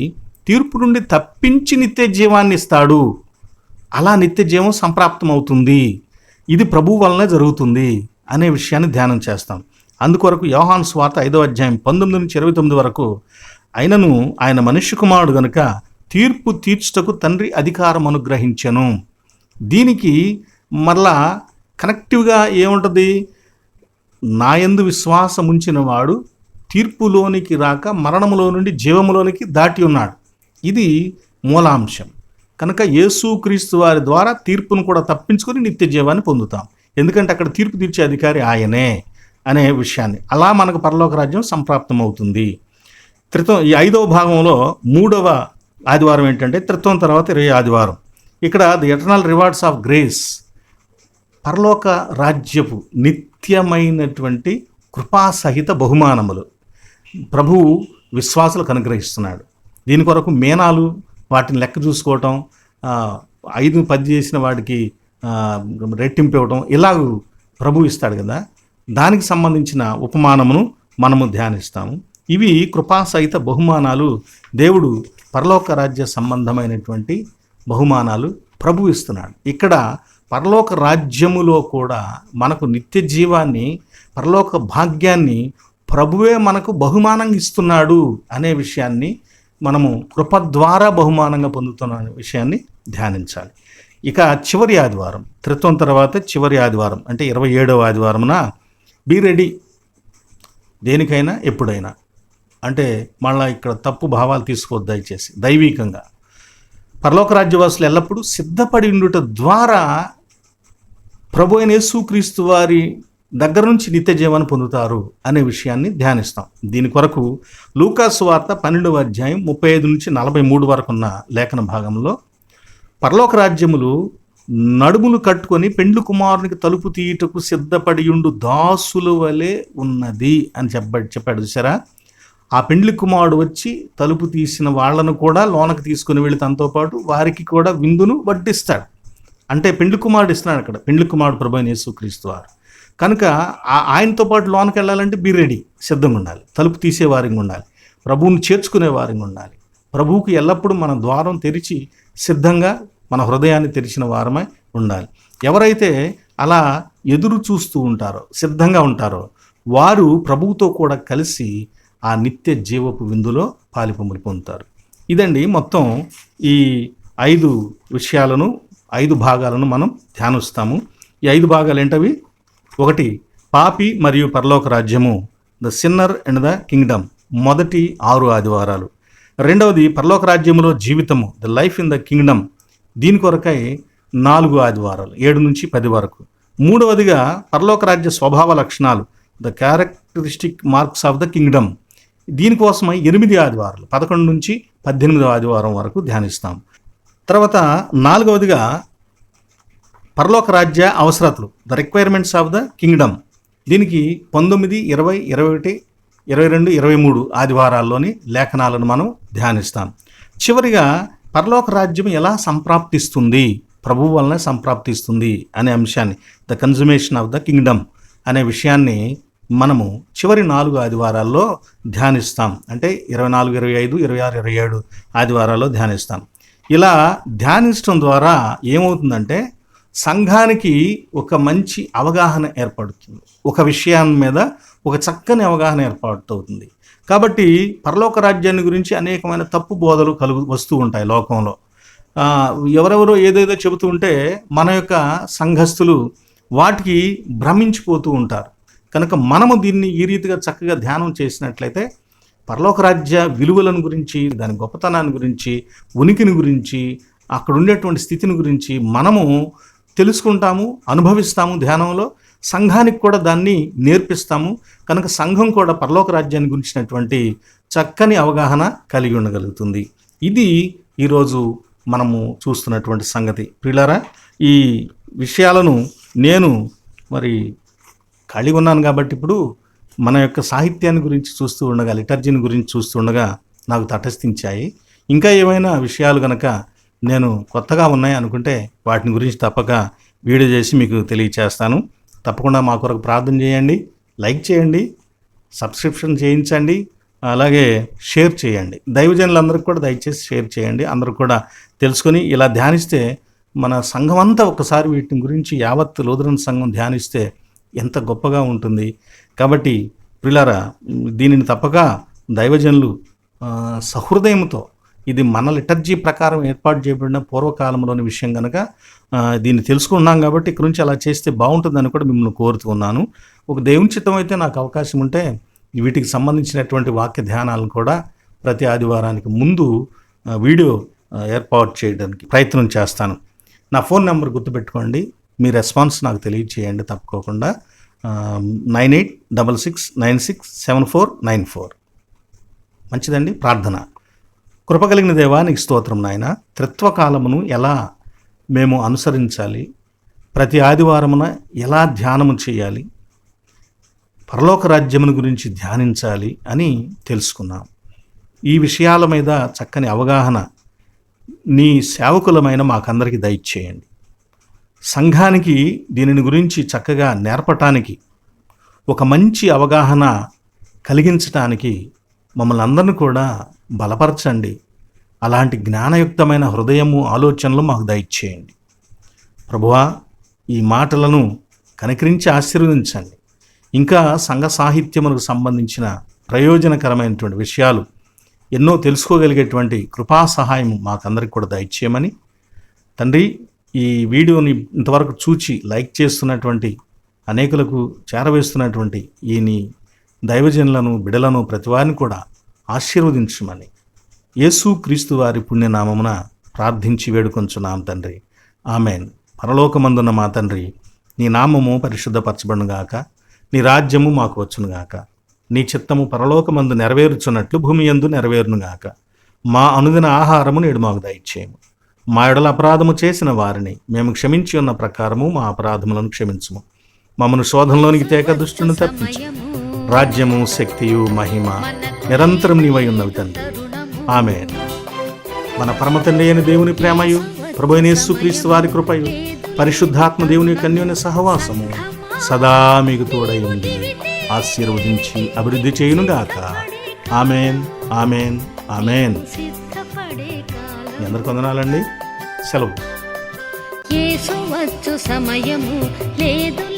తీర్పు నుండి తప్పించి నిత్య జీవాన్ని ఇస్తాడు. అలా నిత్య జీవం సంప్రాప్తం అవుతుంది. ఇది ప్రభువు వలనే జరుగుతుంది అనే విషయాన్ని ధ్యానం చేస్తాం. అందుకొరకు యోహాను సువార్త 5వ అధ్యాయం 19 నుంచి 29 వరకు, అయినను ఆయన మనుష్య కుమారుడు గనుక తీర్పు తీర్చుటకు తండ్రి అధికారం అనుగ్రహించెను. దీనికి మరలా కనెక్టివ్గా ఏముంటుంది? నాయందు విశ్వాసం ఉంచిన వాడు తీర్పులోనికి రాక మరణములో నుండి జీవములోనికి దాటి ఉన్నాడు. ఇది మూలాంశం. కనుక యేసుక్రీస్తు వారి ద్వారా తీర్పును కూడా తప్పించుకొని నిత్య జీవాన్ని పొందుతాం. ఎందుకంటే అక్కడ తీర్పు తీర్చే అధికారి ఆయనే అనే విషయాన్ని. అలా మనకు పరలోక రాజ్యం సంప్రాప్తం అవుతుంది. ఈ 5వ భాగంలో 3వ ఆదివారం ఏంటంటే త్రిత్వం తర్వాత 20వ ఆదివారం. ఇక్కడ the eternal rewards of grace, పరలోక రాజ్యపు నిత్యమైనటువంటి కృపాసహిత బహుమానములు ప్రభువు విశ్వాసులకు అనుగ్రహిస్తున్నాడు. దీని కొరకు మేనాలు, వాటిని లెక్క చూసుకోవటం, 5-10 చేసిన వాడికి రెట్టింపు ఇవ్వటం, ఇలాగూ ప్రభు ఇస్తాడు కదా. దానికి సంబంధించిన ఉపమానమును మనము ధ్యానిస్తాము. ఇవి కృపాసహిత బహుమానాలు. దేవుడు పరలోక రాజ్య సంబంధమైనటువంటి బహుమానాలు ప్రభు ఇస్తున్నాడు. ఇక్కడ పరలోక రాజ్యములో కూడా మనకు నిత్య జీవాన్ని, పరలోక భాగ్యాన్ని ప్రభువే మనకు బహుమానంగా ఇస్తున్నాడు అనే విషయాన్ని మనము కృప ద్వారా బహుమానంగా పొందుతున్న విషయాన్ని ధ్యానించాలి. ఇక చివరి ఆదివారం, త్రిత్వం తర్వాత చివరి ఆదివారం అంటే 27వ ఆదివారమున బీ రెడీ, దేనికైనా ఎప్పుడైనా. అంటే మళ్ళీ ఇక్కడ తప్పు భావాలు తీసుకోవద్దు దయచేసి. దైవికంగా పరలోక రాజ్యవాసులు ఎల్లప్పుడూ సిద్ధపడి ఉండుట ద్వారా ప్రభు అయిన యేసుక్రీస్తు వారి దగ్గర నుంచి నిత్య జీవాన్ని పొందుతారు అనే విషయాన్ని ధ్యానిస్తాం. దీని కొరకు లూకాసు వార్త 12వ అధ్యాయం 35 నుంచి 43 వరకు ఉన్న లేఖన భాగంలో పరలోక రాజ్యములు నడుములు కట్టుకొని పెండ్లి కుమారునికి తలుపు తీయుటకు సిద్ధపడియుండు దాసుల వలె ఉన్నది అని చెప్పాడు. చూసారా? ఆ పెండ్లి కుమారుడు వచ్చి తలుపు తీసిన వాళ్ళను కూడా లోనకి తీసుకుని వెళ్ళి తనతో పాటు వారికి కూడా విందును వడ్డిస్తాడు. అంటే పెండ్లి కుమారుడు ఇస్తున్నాడు అక్కడ. పెండ్లి కుమారుడు ప్రభువైన యేసుక్రీస్తు వారు కనుక ఆయనతో పాటు లోనకి వెళ్ళాలంటే బీ రెడీ, సిద్ధంగా ఉండాలి. తలుపు తీసే వారిగా ఉండాలి, ప్రభువుని చేర్చుకునే వారిగా ఉండాలి. ప్రభువుకి ఎల్లప్పుడూ మన ద్వారం తెరిచి సిద్ధంగా మన హృదయాన్ని తెరిచిన వారమై ఉండాలి. ఎవరైతే అలా ఎదురు చూస్తూ ఉంటారో, సిద్ధంగా ఉంటారో, వారు ప్రభువుతో కూడా కలిసి ఆ నిత్య జీవపు విందులో పాలిపొందులు పొందుతారు. ఇదండి మొత్తం ఈ 5 విషయాలను, 5 భాగాలను మనం ధ్యానిస్తాము. ఈ 5 భాగాలు ఏంటవి? 1, పాపి మరియు పరలోక రాజ్యము, the sinner and the Kingdom, మొదటి 6 ఆదివారాలు. 2వది పరలోక రాజ్యములో జీవితము, the life in the Kingdom, దీని కొరకై 4 ఆదివారాలు 7 నుంచి 10 వరకు. 3వదిగా పరలోక రాజ్య స్వభావ లక్షణాలు, the characteristic marks of the kingdom, దీనికోసమై 8 ఆదివారాలు 11 నుంచి 18వ ఆదివారం వరకు ధ్యానిస్తాం. తర్వాత 4వదిగా పరలోక రాజ్య అవసరతలు, the requirements of the Kingdom, దీనికి 19, 20, 21, 22, 23 ఆదివారాల్లోని లేఖనాలను మనం ధ్యానిస్తాం. చివరిగా పరలోక రాజ్యం ఎలా సంప్రాప్తిస్తుంది, ప్రభువు వలన సంప్రాప్తిస్తుంది అనే అంశాన్ని, ద కన్జుమేషన్ ఆఫ్ ద కింగ్డమ్ అనే విషయాన్ని మనము చివరి 4 ఆదివారాల్లో ధ్యానిస్తాం. అంటే 24, 25, 26, 27 ఆదివారాల్లో ధ్యానిస్తాం. ఇలా ధ్యానించడం ద్వారా ఏమవుతుందంటే సంఘానికి ఒక మంచి అవగాహన ఏర్పడుతుంది. ఒక విషయాన్ని మీద ఒక చక్కని అవగాహన ఏర్పడుతుంది. కాబట్టి పరలోక రాజ్యాన్ని గురించి అనేకమైన తప్పు బోధలు వస్తూ ఉంటాయి లోకంలో. ఎవరెవరో ఏదేదో చెబుతూ ఉంటే మన యొక్క సంఘస్థులు వాటికి భ్రమించిపోతూ ఉంటారు. కనుక మనము దీన్ని ఈ రీతిగా చక్కగా ధ్యానం చేసినట్లయితే పరలోక రాజ్య విలువలను గురించి, దాని గొప్పతనాన్ని గురించి, ఉనికిని గురించి, అక్కడ ఉండేటువంటి స్థితిని గురించి మనము తెలుసుకుంటాము, అనుభవిస్తాము. ధ్యానంలో సంఘానికి కూడా దాన్ని నేర్పిస్తాము. కనుక సంఘం కూడా పరలోక రాజ్యాన్ని గురించినటువంటి చక్కని అవగాహన కలిగి ఉండగలుగుతుంది. ఇది ఈరోజు మనము చూస్తున్నటువంటి సంగతి. ప్రియులారా, ఈ విషయాలను నేను మరి ఖాళీగా ఉన్నాను కాబట్టి ఇప్పుడు మన యొక్క సాహిత్యాన్ని గురించి చూస్తూ ఉండగా, లిటర్జీని గురించి చూస్తూ ఉండగా నాకు తటస్థించాయి. ఇంకా ఏమైనా విషయాలు కనుక నేను కొత్తగా ఉన్నాయి అనుకుంటే వాటిని గురించి తప్పక వీడియో చేసి మీకు తెలియచేస్తాను. తప్పకుండా మా కొరకు ప్రార్థన చేయండి, లైక్ చేయండి, సబ్స్క్రిప్షన్ చేయించండి, అలాగే షేర్ చేయండి. దైవజనులందరికీ కూడా దయచేసి షేర్ చేయండి. అందరూ కూడా తెలుసుకొని ఇలా ధ్యానిస్తే మన సంఘం అంతా ఒకసారి వీటిని గురించి యావత్ లూథరన్ సంఘం ధ్యానిస్తే ఎంత గొప్పగా ఉంటుంది. కాబట్టి ప్రియులారా, దీనిని తప్పక దైవజనులు సహృదయంతో, ఇది మన లిటర్జీ ప్రకారం ఏర్పాటు చేయబడిన పూర్వకాలంలోని విషయం కనుక దీన్ని తెలుసుకున్నాం కాబట్టి ఇక్కడ నుంచి అలా చేస్తే బాగుంటుందని కూడా మిమ్మల్ని కోరుతూ ఉన్నాను. ఒక దేవుని చిత్తం అయితే నాకు అవకాశం ఉంటే వీటికి సంబంధించినటువంటి వాక్య ధ్యానాలను కూడా ప్రతి ఆదివారానికి ముందు వీడియో ఏర్పాటు చేయడానికి ప్రయత్నం చేస్తాను. నా ఫోన్ నెంబర్ గుర్తుపెట్టుకోండి. మీ రెస్పాన్స్ నాకు తెలియచేయండి తప్పుకోకుండా. 9866967494. మంచిదండి. ప్రార్థన. కృప కలిగిన దేవా, నీకు స్తోత్రం నాయన. త్రిత్వకాలమును ఎలా మేము అనుసరించాలి, ప్రతి ఆదివారమున ఎలా ధ్యానము చేయాలి, పరలోక రాజ్యమును గురించి ధ్యానించాలి అని తెలుసుకున్నాం. ఈ విషయాల మీద చక్కని అవగాహన నీ సేవకులమైన మాకందరికీ దయచేయండి. సంఘానికి దీనిని గురించి చక్కగా నేర్పటానికి, ఒక మంచి అవగాహన కలిగించటానికి మమ్మల్ని అందరిని కూడా బలపరచండి. అలాంటి జ్ఞానయుక్తమైన హృదయము, ఆలోచనలు మాకు దయచేయండి. ప్రభువా, ఈ మాటలను కనికరించి ఆశీర్వదించండి. ఇంకా సంఘ సాహిత్యమునకు సంబంధించిన ప్రయోజనకరమైనటువంటి విషయాలు ఎన్నో తెలుసుకోగలిగేటువంటి కృపా సహాయం మాకందరికి కూడా దయచేయమని తండ్రి, ఈ వీడియోని ఇంతవరకు చూచి లైక్ చేస్తున్నటువంటి, అనేకులకు చేరవేస్తున్నటువంటి ఈ నీ దైవజనులను, బిడలను, ప్రతివారిని కూడా ఆశీర్వదించమని యేసుక్రీస్తు వారి పుణ్యనామమున ప్రార్థించి వేడుకొంచున్నాం తండ్రి. ఆమెన్. పరలోకమందున్న మా తండ్రి, నీ నామము పరిశుద్ధపరచబడునుగాక. నీ రాజ్యము మాకు వచ్చునుగాక. నీ చిత్తము పరలోకమందు నెరవేరుచున్నట్లు భూమి యందు నెరవేరునుగాక. మా అనుదిన ఆహారము నేడు మాకు దయచేయము. మా ఎడల అపరాధము చేసిన వారిని మేము క్షమించి ఉన్న ప్రకారము మా అపరాధములను క్షమించుము. మమ్మను శోధనలోనికి తేక దుష్టుని తప్పించు. రాజ్యము, శక్తియు, మహిమ నిరంతరం నీవై ఉన్నవి తండ్రి. ఆమేన్. మన పరమ తండ్రి అయిన దేవుని ప్రేమయు, ప్రభువైన యేసుక్రీస్తు వారి కృపయు, పరిశుద్ధాత్మ దేవుని యొక్క అన్యోన్య సహవాసము సదా మీకు తోడై ఉండి ఆశీర్వదించి అభివృద్ధి చేయునుగాక. ఆమేన్, ఆమేన్, ఆమేన్. మీ అందరికి వందనాలండి. సెలవు. యేసు వచ్చు సమయము లేదు